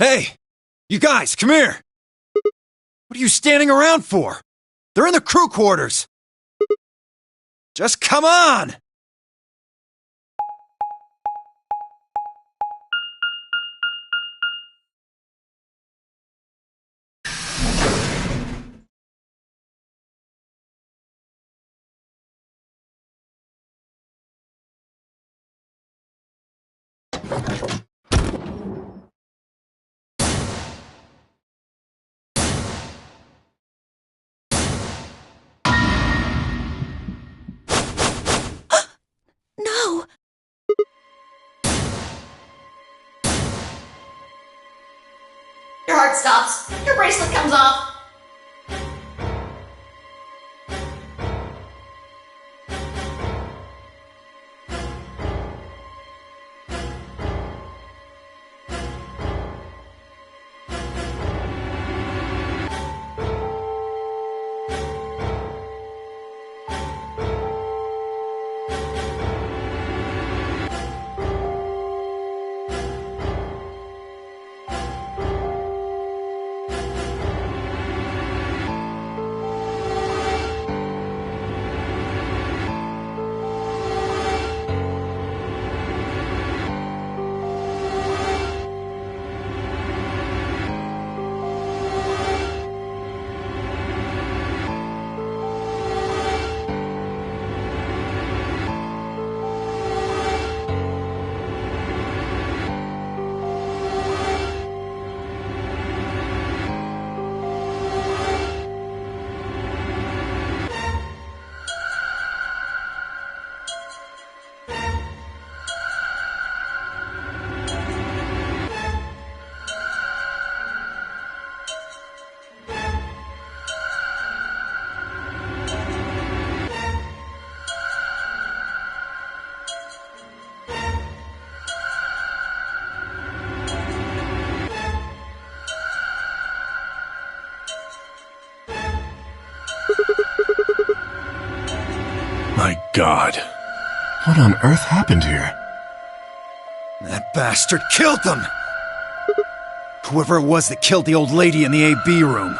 Hey! You guys, come here! What are you standing around for? They're in the crew quarters! Just come on! heart stops. Your bracelet comes off. My God. What on earth happened here? That bastard killed them! Whoever it was that killed the old lady in the AB room.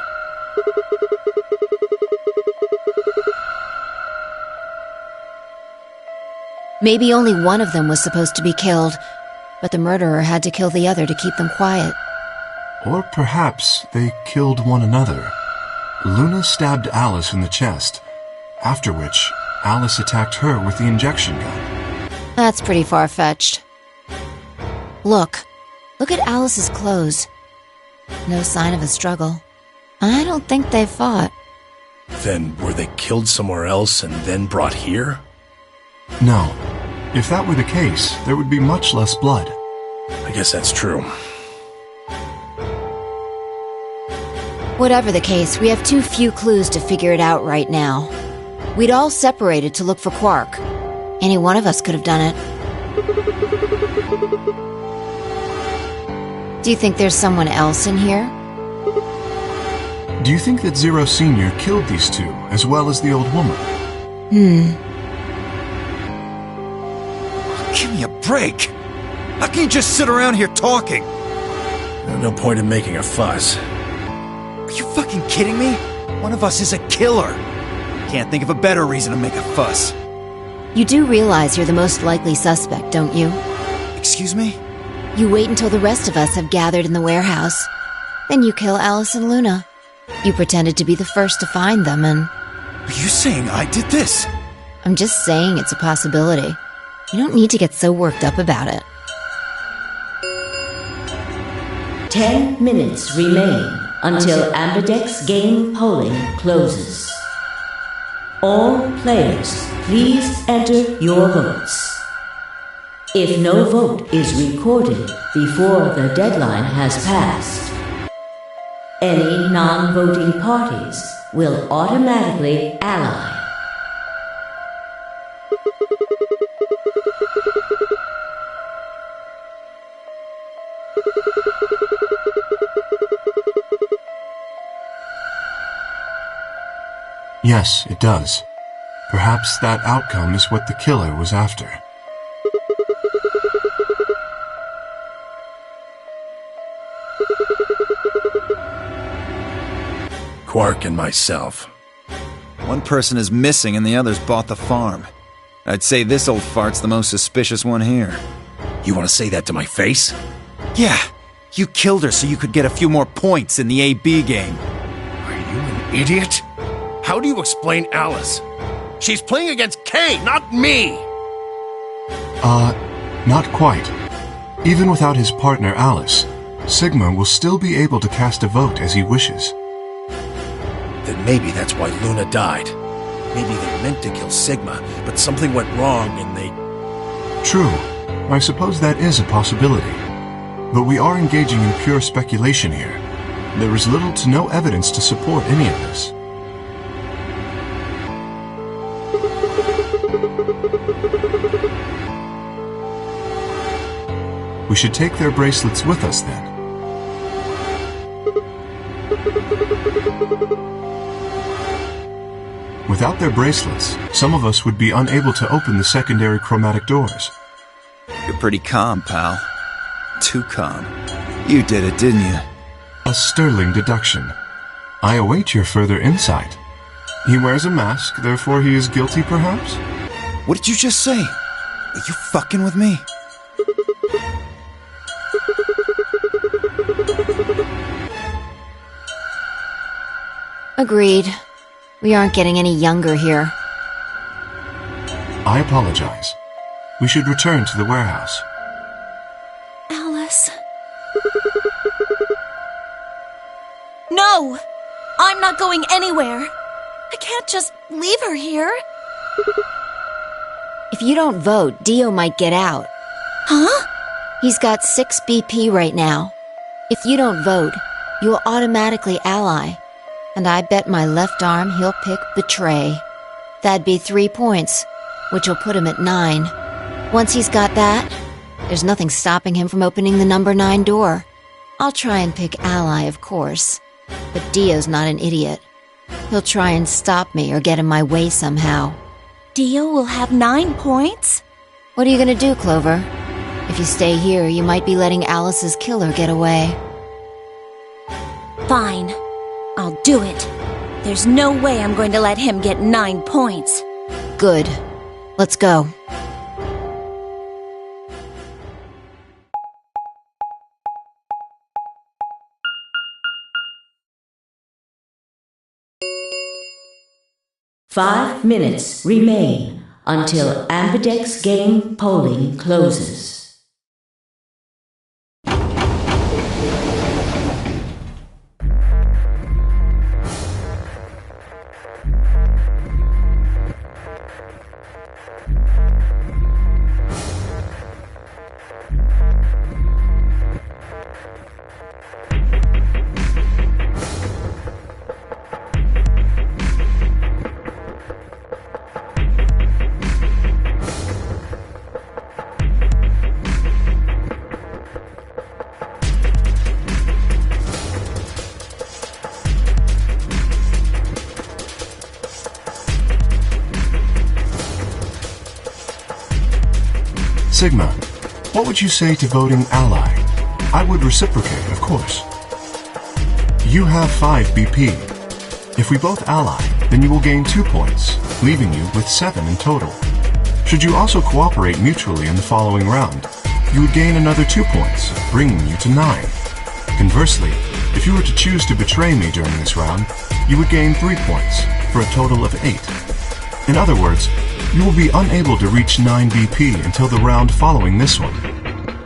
Maybe only one of them was supposed to be killed, but the murderer had to kill the other to keep them quiet. Or perhaps they killed one another. Luna stabbed Alice in the chest, after which Alice attacked her with the injection gun. That's pretty far-fetched. Look at Alice's clothes. No sign of a struggle. I don't think they fought. Then were they killed somewhere else and then brought here? No. If that were the case, there would be much less blood. I guess that's true. Whatever the case, we have too few clues to figure it out right now. We'd all separated to look for Quark. Any one of us could have done it. Do you think there's someone else in here? Do you think that Zero Sr. killed these two, as well as the old woman? Give me a break! How can you just sit around here talking? No point in making a fuss. Are you fucking kidding me? One of us is a killer. Can't think of a better reason to make a fuss. You do realize you're the most likely suspect, don't you? Excuse me? You wait until the rest of us have gathered in the warehouse. Then you kill Alice and Luna. You pretended to be the first to find them and... Are you saying I did this? I'm just saying it's a possibility. You don't need to get so worked up about it. 10 minutes remain until Ambidex game polling closes. All players, please enter your votes. If no vote is recorded before the deadline has passed, any non-voting parties will automatically ally. Yes, it does. Perhaps that outcome is what the killer was after. Quark and myself. One person is missing and the others bought the farm. I'd say this old fart's the most suspicious one here. You want to say that to my face? Yeah, you killed her so you could get a few more points in the AB game. Are you an idiot? How do you explain Alice? She's playing against Kay, not me! Not quite. Even without his partner Alice, Sigma will still be able to cast a vote as he wishes. Then maybe that's why Luna died. Maybe they meant to kill Sigma, but something went wrong and they... True. I suppose that is a possibility. But we are engaging in pure speculation here. there is little to no evidence to support any of this. We should take their bracelets with us then. Without their bracelets, some of us would be unable to open the secondary chromatic doors. You're pretty calm, pal. Too calm. You did it, didn't you? A sterling deduction. I await your further insight. He wears a mask, therefore he is guilty, perhaps? What did you just say? Are you fucking with me? Agreed. We aren't getting any younger here. I apologize. We should return to the warehouse. Alice. No! I'm not going anywhere. I can't just leave her here. If you don't vote, Dio might get out. Huh? He's got 6 BP right now. If you don't vote, you will automatically ally. And I bet my left arm he'll pick Betray. That'd be 3 points, which will put him at 9. Once he's got that, there's nothing stopping him from opening the number 9 door. I'll try and pick Ally, of course. But Dio's not an idiot. He'll try and stop me or get in my way somehow. Dio will have 9 points? What are you gonna do, Clover? If you stay here, you might be letting Alice's killer get away. Fine. I'll do it. There's no way I'm going to let him get 9 points. Good. Let's go. Five minutes remain until Ambidex game polling closes. Sigma, what would you say to voting Ally? I would reciprocate, of course. You have 5 BP. If we both ally, then you will gain 2 points, leaving you with 7 in total. Should you also cooperate mutually in the following round, you would gain another 2 points, bringing you to 9. Conversely, if you were to choose to betray me during this round, you would gain 3 points, for a total of 8. In other words, you will be unable to reach 9 BP until the round following this one.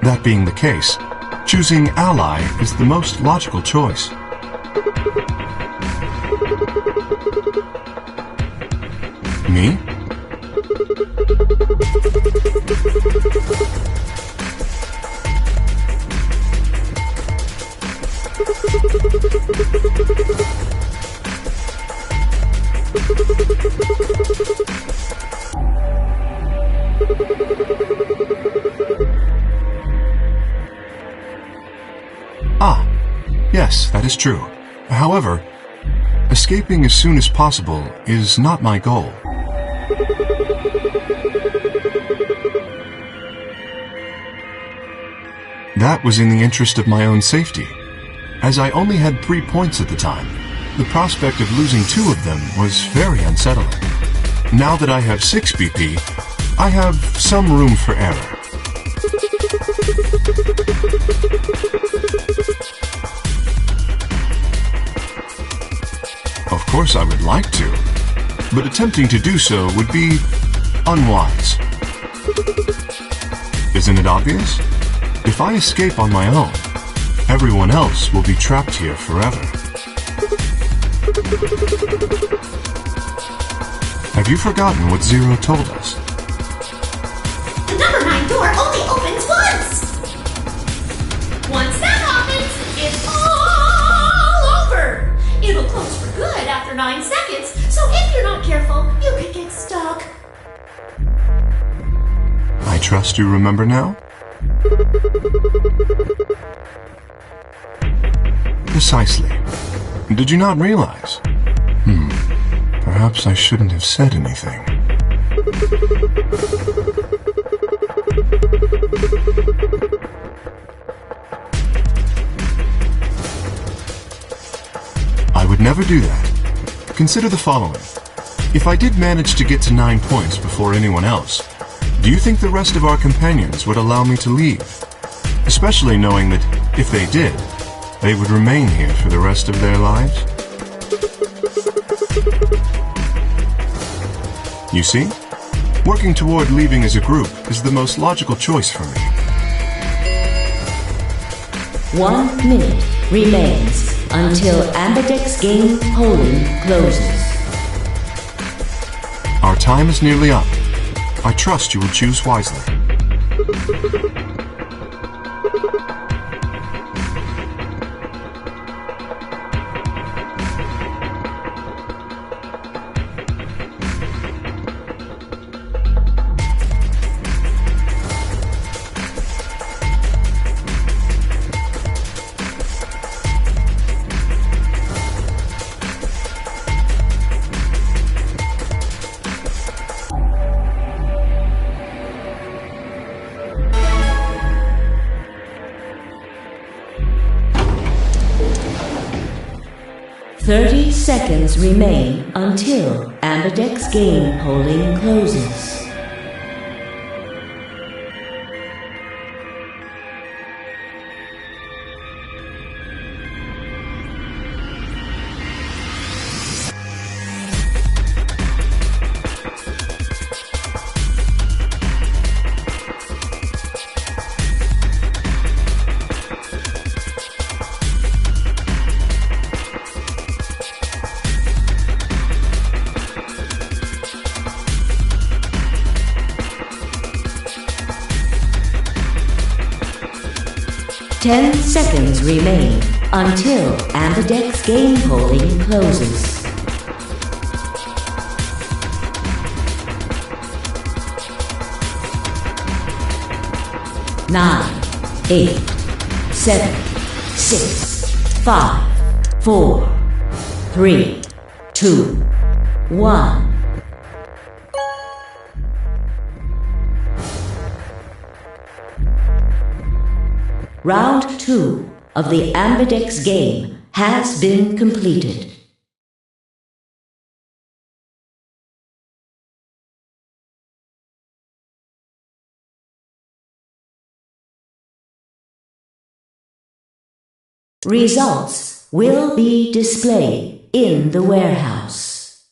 That being the case, choosing Ally is the most logical choice. Me? Ah, yes, that is true. However, escaping as soon as possible is not my goal. That was in the interest of my own safety. As I only had 3 points at the time, the prospect of losing 2 of them was very unsettling. Now that I have 6 BP, I have some room for error. Of course I would like to, but attempting to do so would be unwise. Isn't it obvious? If I escape on my own, everyone else will be trapped here forever. Have you forgotten what Zero told us? The number 9 door only opens once! Once that happens, it's all careful. You could get stuck. I trust you remember now? Precisely. Did you not realize? Perhaps I shouldn't have said anything. I would never do that. Consider the following. If I did manage to get to 9 points before anyone else, do you think the rest of our companions would allow me to leave? Especially knowing that, if they did, they would remain here for the rest of their lives? You see? Working toward leaving as a group is the most logical choice for me. 1 minute remains until Ambidex game polling closes. Our time is nearly up. I trust you will choose wisely. Seconds remain until Ambidex game polling closes. Ten seconds remain until Ambidex game polling closes. Nine, 8, 7, 6, 5, 4, 3, 2, 1. Round 2 of the Ambidex game has been completed. Results will be displayed in the warehouse.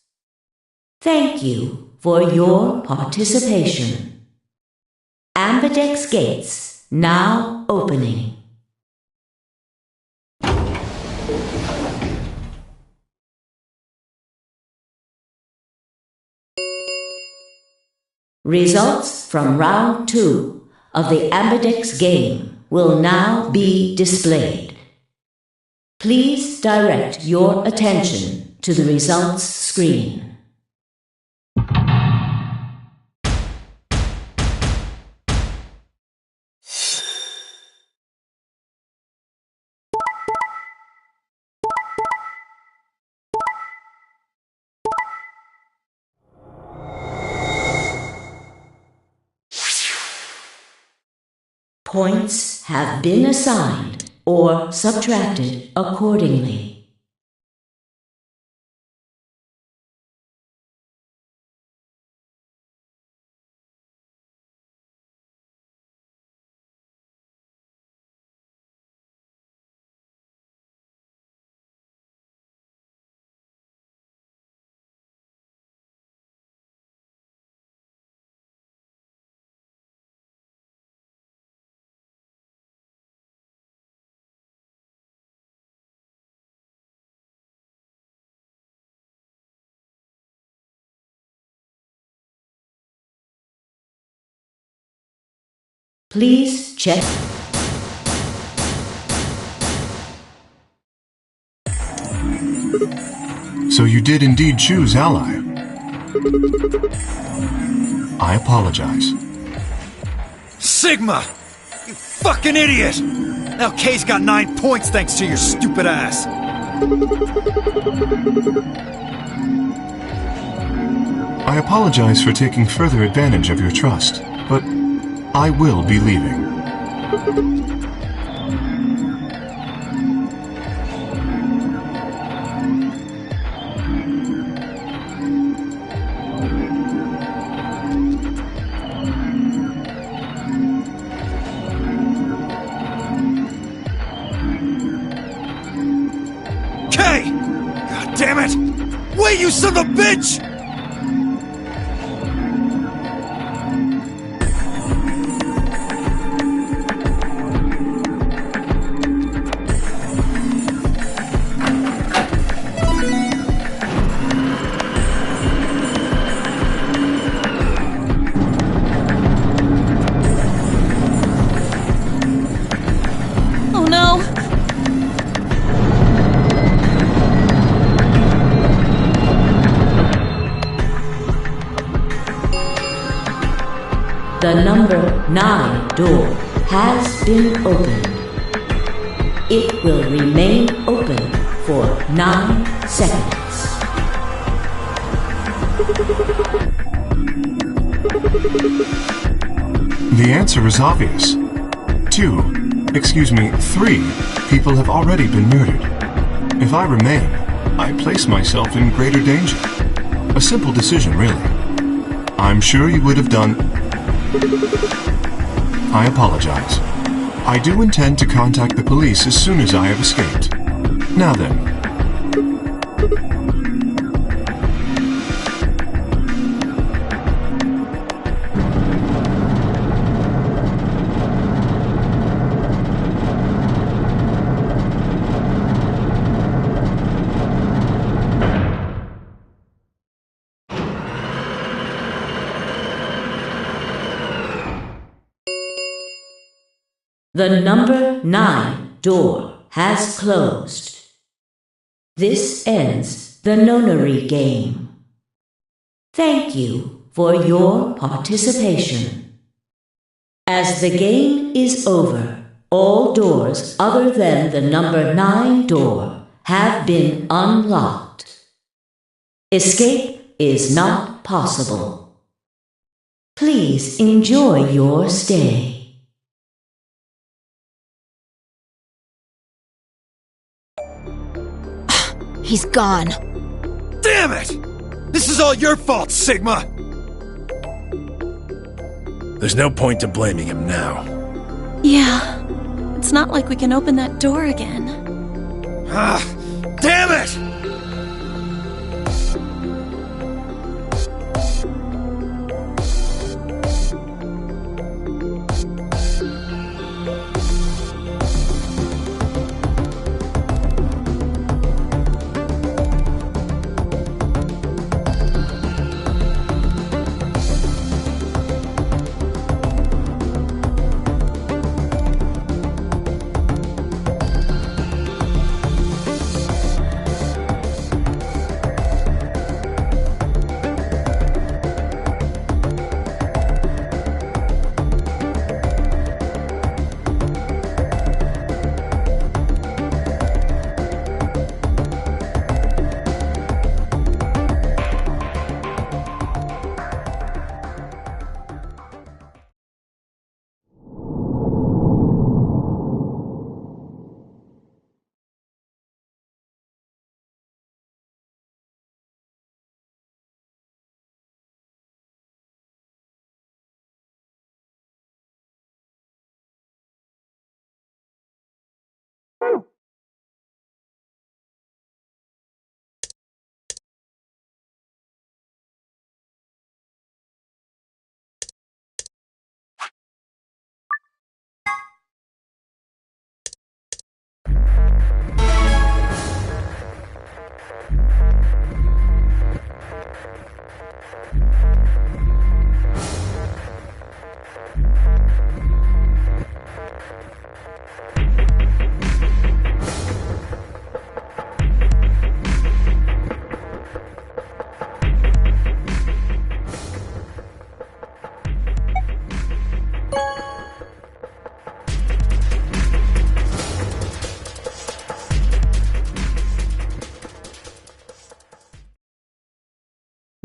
Thank you for your participation. Ambidex gates now opening. Results from round 2 of the Ambidex game will now be displayed. Please direct your attention to the results screen. Points have been assigned or subtracted accordingly. Please check. So you did indeed choose Ally. I apologize. Sigma! You fucking idiot! Now Kay's got 9 points thanks to your stupid ass. I apologize for taking further advantage of your trust, but I will be leaving. Kay! God damn it! Wait, you son of a bitch! Oh no! The number 9 door has been opened. It will remain open for 9 seconds. The answer is obvious. 3 people have already been murdered. If I remain, I place myself in greater danger. A simple decision, really. I'm sure you would have done... I apologize. I do intend to contact the police as soon as I have escaped. Now then. The number 9 door has closed. This ends the nonary game. Thank you for your participation. As the game is over, all doors other than the number 9 door have been unlocked. Escape is not possible. Please enjoy your stay. He's gone. Damn it! This is all your fault, Sigma! There's no point to blaming him now. Yeah. It's not like we can open that door again. Ah, damn it!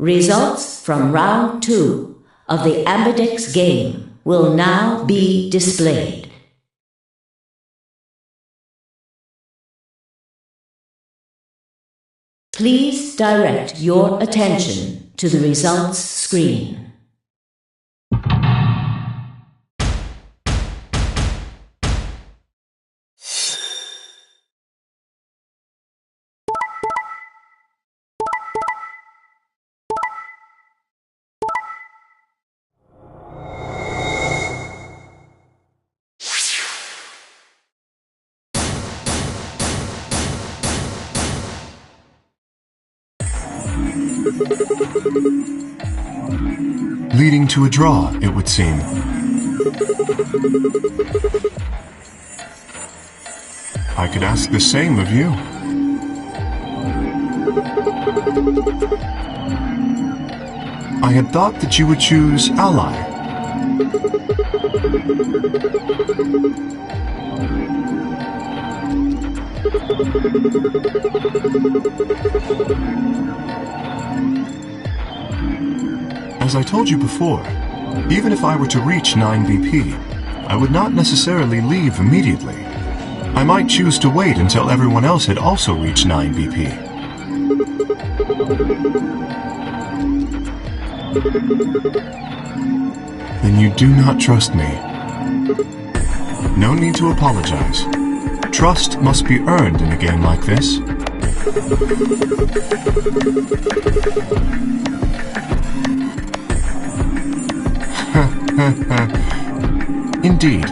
Results from round 2 of the Ambidex game will now be displayed. Please direct your attention to the results screen. Leading to a draw, it would seem. I could ask the same of you. I had thought that you would choose ally. As I told you before, even if I were to reach 9 BP, I would not necessarily leave immediately. I might choose to wait until everyone else had also reached 9 BP. Then you do not trust me. No need to apologize. Trust must be earned in a game like this. Indeed.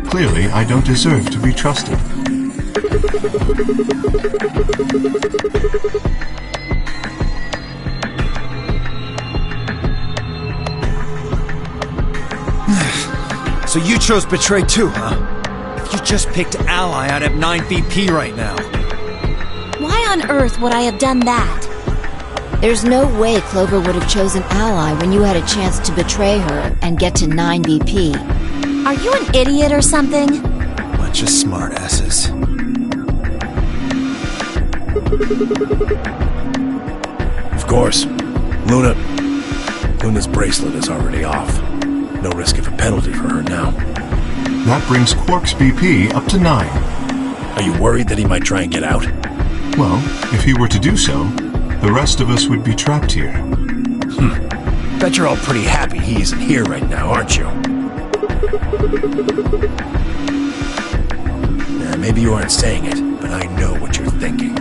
Clearly, I don't deserve to be trusted. So you chose Betray too, huh? If you just picked Ally, I'd have 9 BP right now. Why on earth would I have done that? There's no way Clover would have chosen Ally when you had a chance to betray her and get to 9 BP. Are you an idiot or something? Bunch of smartasses. Of course. Luna's bracelet is already off. No risk of a penalty for her now. That brings Quark's BP up to 9. Are you worried that he might try and get out? Well, if he were to do so, the rest of us would be trapped here. Bet you're all pretty happy he isn't here right now, aren't you? Maybe you aren't saying it, but I know what you're thinking.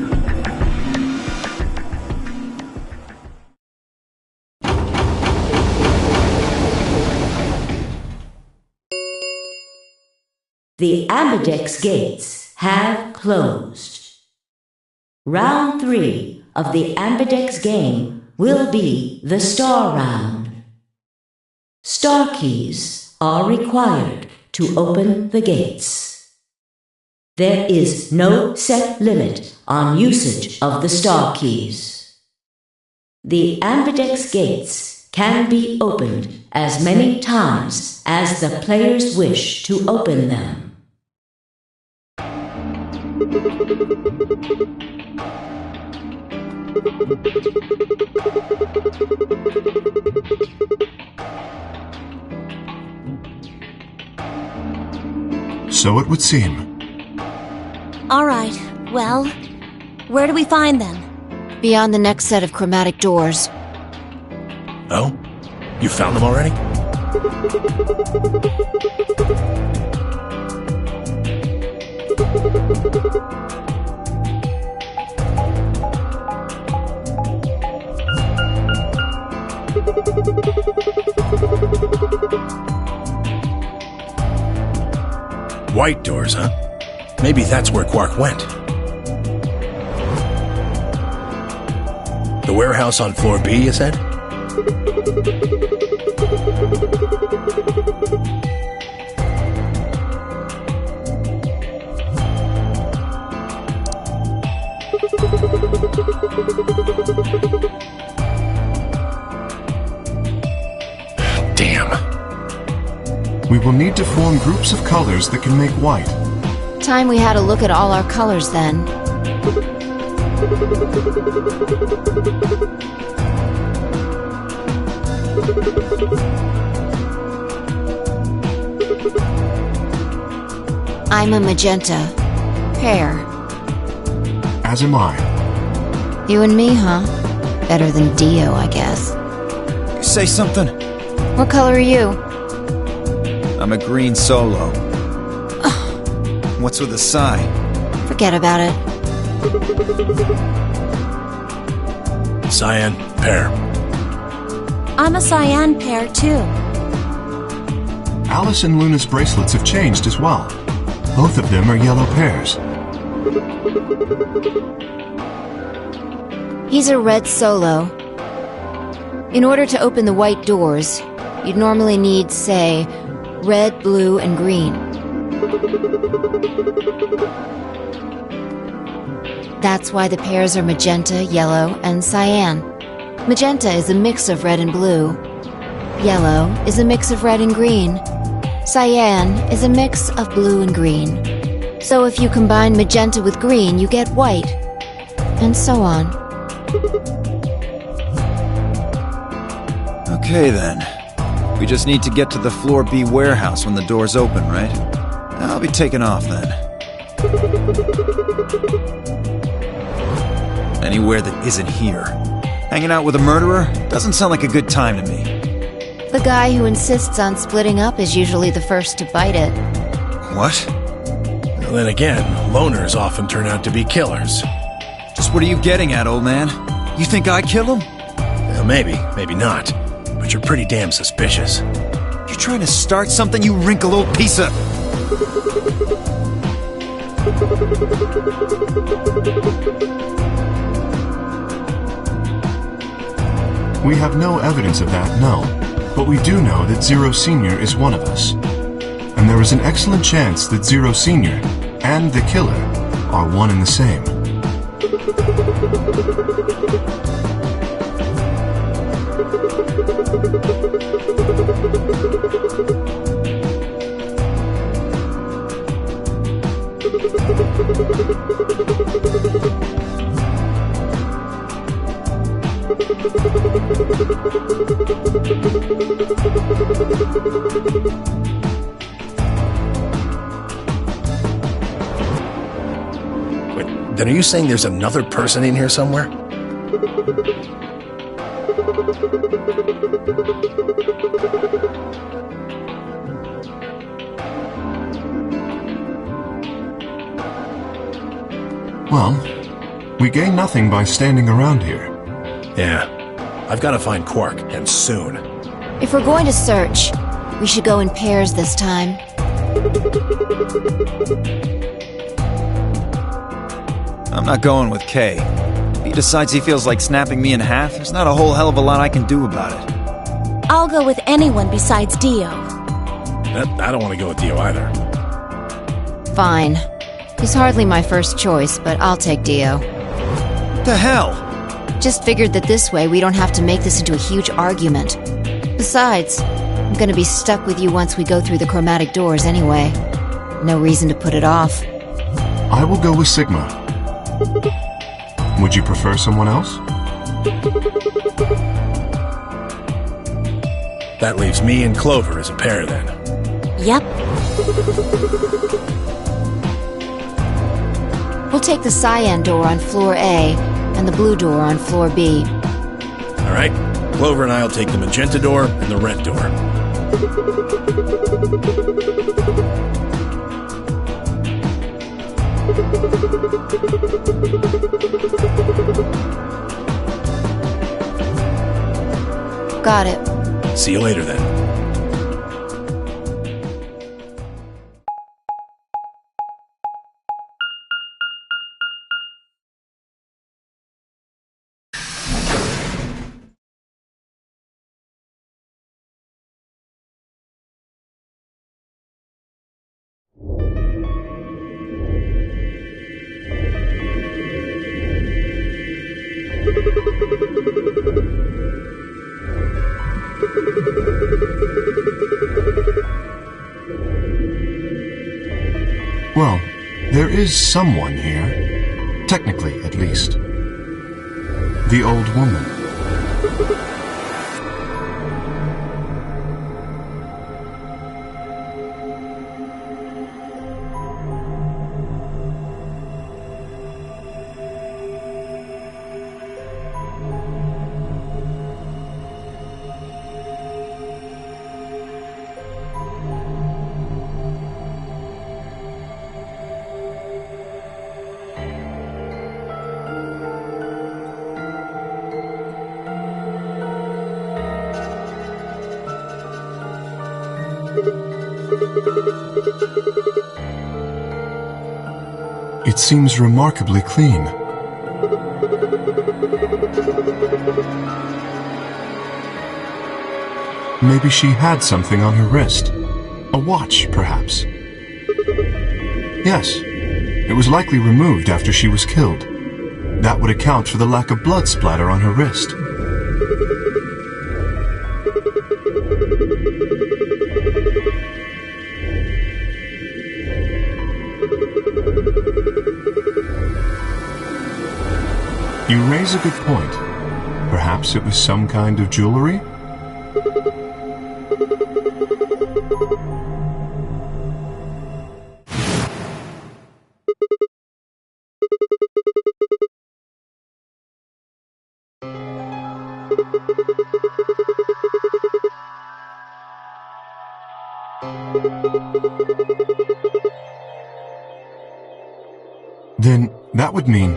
The Ambidex gates have closed. Round 3 of the Ambidex game will be the Star Round. Star keys are required to open the gates. There is no set limit on usage of the Star keys. The Ambidex gates can be opened as many times as the players wish to open them. So it would seem. All right, well, where do we find them? Beyond the next set of chromatic doors. Oh? You found them already? White doors, huh? Maybe that's where Quark went. The warehouse on floor B, you said? Damn. We will need to form groups of colors that can make white. Time we had a look at all our colors then. I'm a magenta. Pear. As am I. You and me, huh? Better than Dio, I guess. Say something. What color are you? I'm a green solo. What's with the sigh? Forget about it. Cyan, pear. I'm a cyan pair, too. Alice and Luna's bracelets have changed as well. Both of them are yellow pairs. He's a red solo. In order to open the white doors, you'd normally need, say, red, blue, and green. That's why the pairs are magenta, yellow, and cyan. Magenta is a mix of red and blue. Yellow is a mix of red and green. Cyan is a mix of blue and green. So if you combine magenta with green, you get white. And so on. Okay then. We just need to get to the Floor B warehouse when the doors open, right? I'll be taking off then. Anywhere that isn't here. Hanging out with a murderer doesn't sound like a good time to me. The guy who insists on splitting up is usually the first to bite it. What? Well, then again, loners often turn out to be killers. Just what are you getting at, old man? You think I kill him? Well, maybe not. But you're pretty damn suspicious. You trying to start something, you wrinkled old piece of... We have no evidence of that, no. But we do know that Zero Senior is one of us. And there is an excellent chance that Zero Senior and the killer are one and the same. Wait, then are you saying there's another person in here somewhere? Well, we gain nothing by standing around here. Yeah. I've got to find Quark, and soon. If we're going to search, we should go in pairs this time. I'm not going with Kay. If he decides he feels like snapping me in half, there's not a whole hell of a lot I can do about it. I'll go with anyone besides Dio. I don't want to go with Dio either. Fine. He's hardly my first choice, but I'll take Dio. What the hell? Just figured that this way we don't have to make this into a huge argument. Besides, I'm gonna be stuck with you once we go through the chromatic doors anyway. No reason to put it off. I will go with Sigma. Would you prefer someone else? That leaves me and Clover as a pair then. Yep. We'll take the cyan door on floor A and the blue door on floor B. All right. Clover and I'll take the magenta door and the red door. Got it. See you later then. Well, there is someone here. Technically, at least. The old woman. It seems remarkably clean. Maybe she had something on her wrist. A watch, perhaps. Yes, it was likely removed after she was killed. That would account for the lack of blood splatter on her wrist. You raise a good point. Perhaps it was some kind of jewelry? Then that would mean...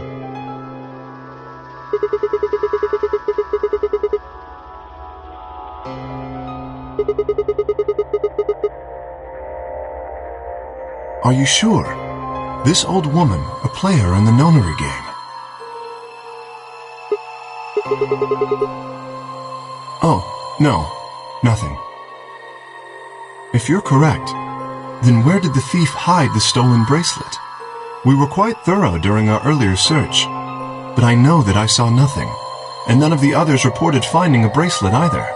Are you sure? This old woman, a player in the nonary game. Oh, no, nothing. If you're correct, then where did the thief hide the stolen bracelet? We were quite thorough during our earlier search, but I know that I saw nothing, and none of the others reported finding a bracelet either.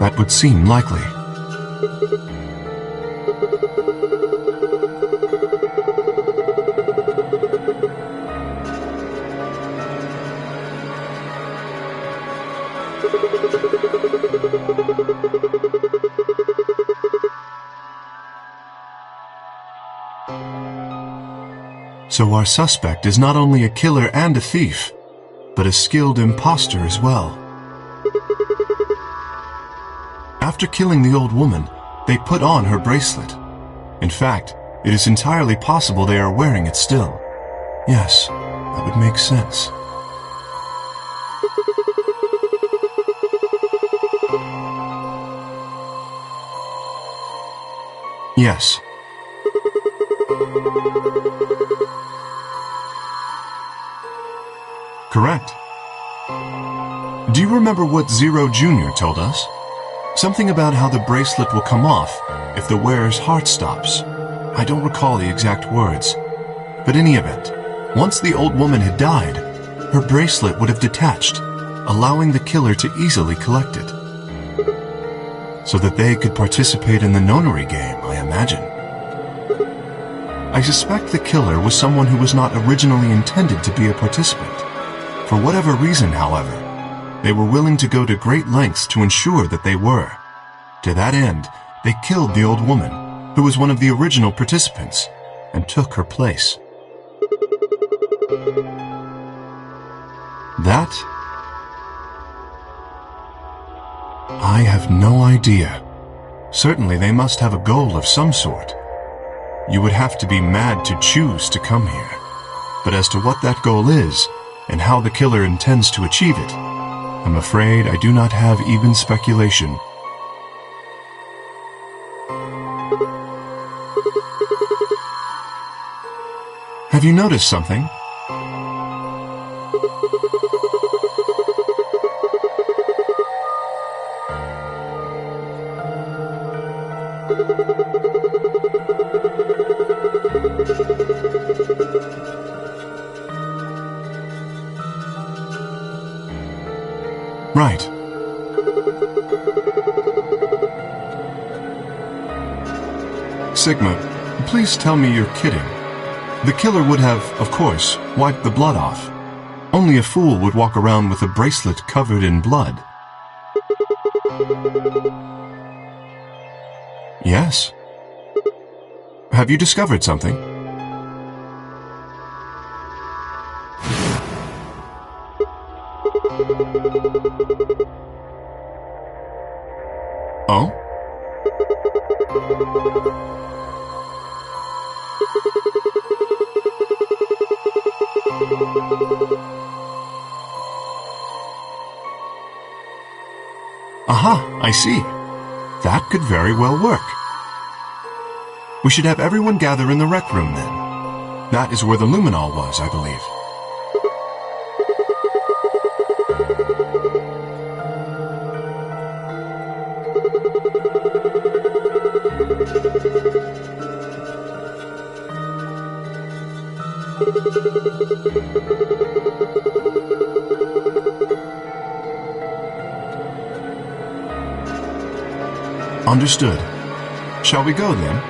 That would seem likely. So our suspect is not only a killer and a thief, but a skilled imposter as well. After killing the old woman, they put on her bracelet. In fact, it is entirely possible they are wearing it still. Yes, that would make sense. Yes. Correct. Do you remember what Zero Jr. told us? Something about how the bracelet will come off if the wearer's heart stops. I don't recall the exact words. But in any event, once the old woman had died, her bracelet would have detached, allowing the killer to easily collect it. So that they could participate in the nonary game, I imagine. I suspect the killer was someone who was not originally intended to be a participant. For whatever reason, however, they were willing to go to great lengths to ensure that they were. To that end, they killed the old woman, who was one of the original participants, and took her place. That? I have no idea. Certainly they must have a goal of some sort. You would have to be mad to choose to come here. But as to what that goal is, and how the killer intends to achieve it, I'm afraid I do not have even speculation. Have you noticed something? Right. Sigma, please tell me you're kidding. The killer would have, of course, wiped the blood off. Only a fool would walk around with a bracelet covered in blood. Yes. Have you discovered something? Oh? Aha, I see. That could very well work. We should have everyone gather in the rec room then. That is where the luminol was, I believe. Understood. Shall we go then?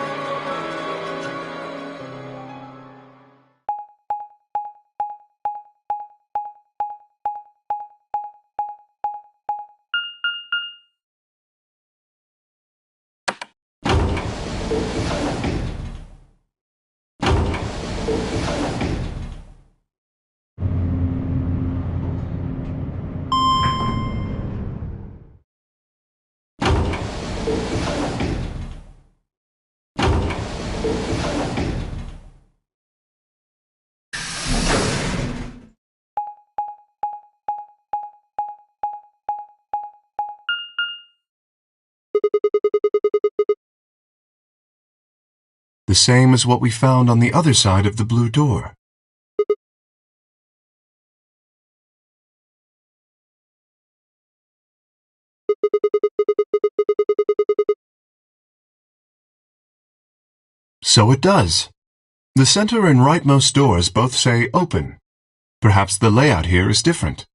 The same as what we found on the other side of the blue door. So it does. The center and rightmost doors both say open. Perhaps the layout here is different.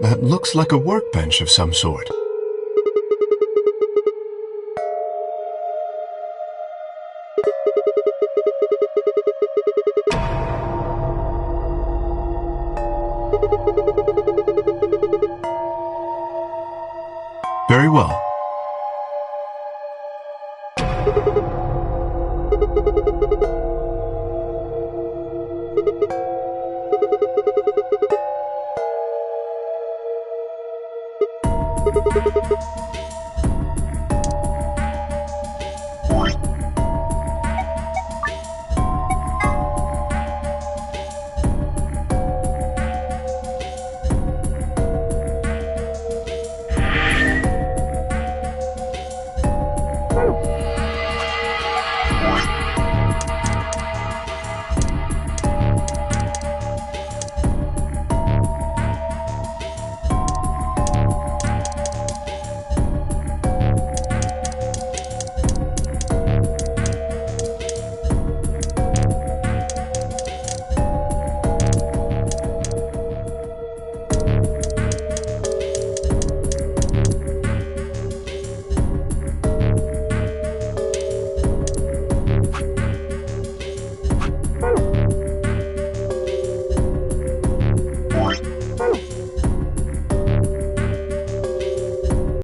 That looks like a workbench of some sort. Very well.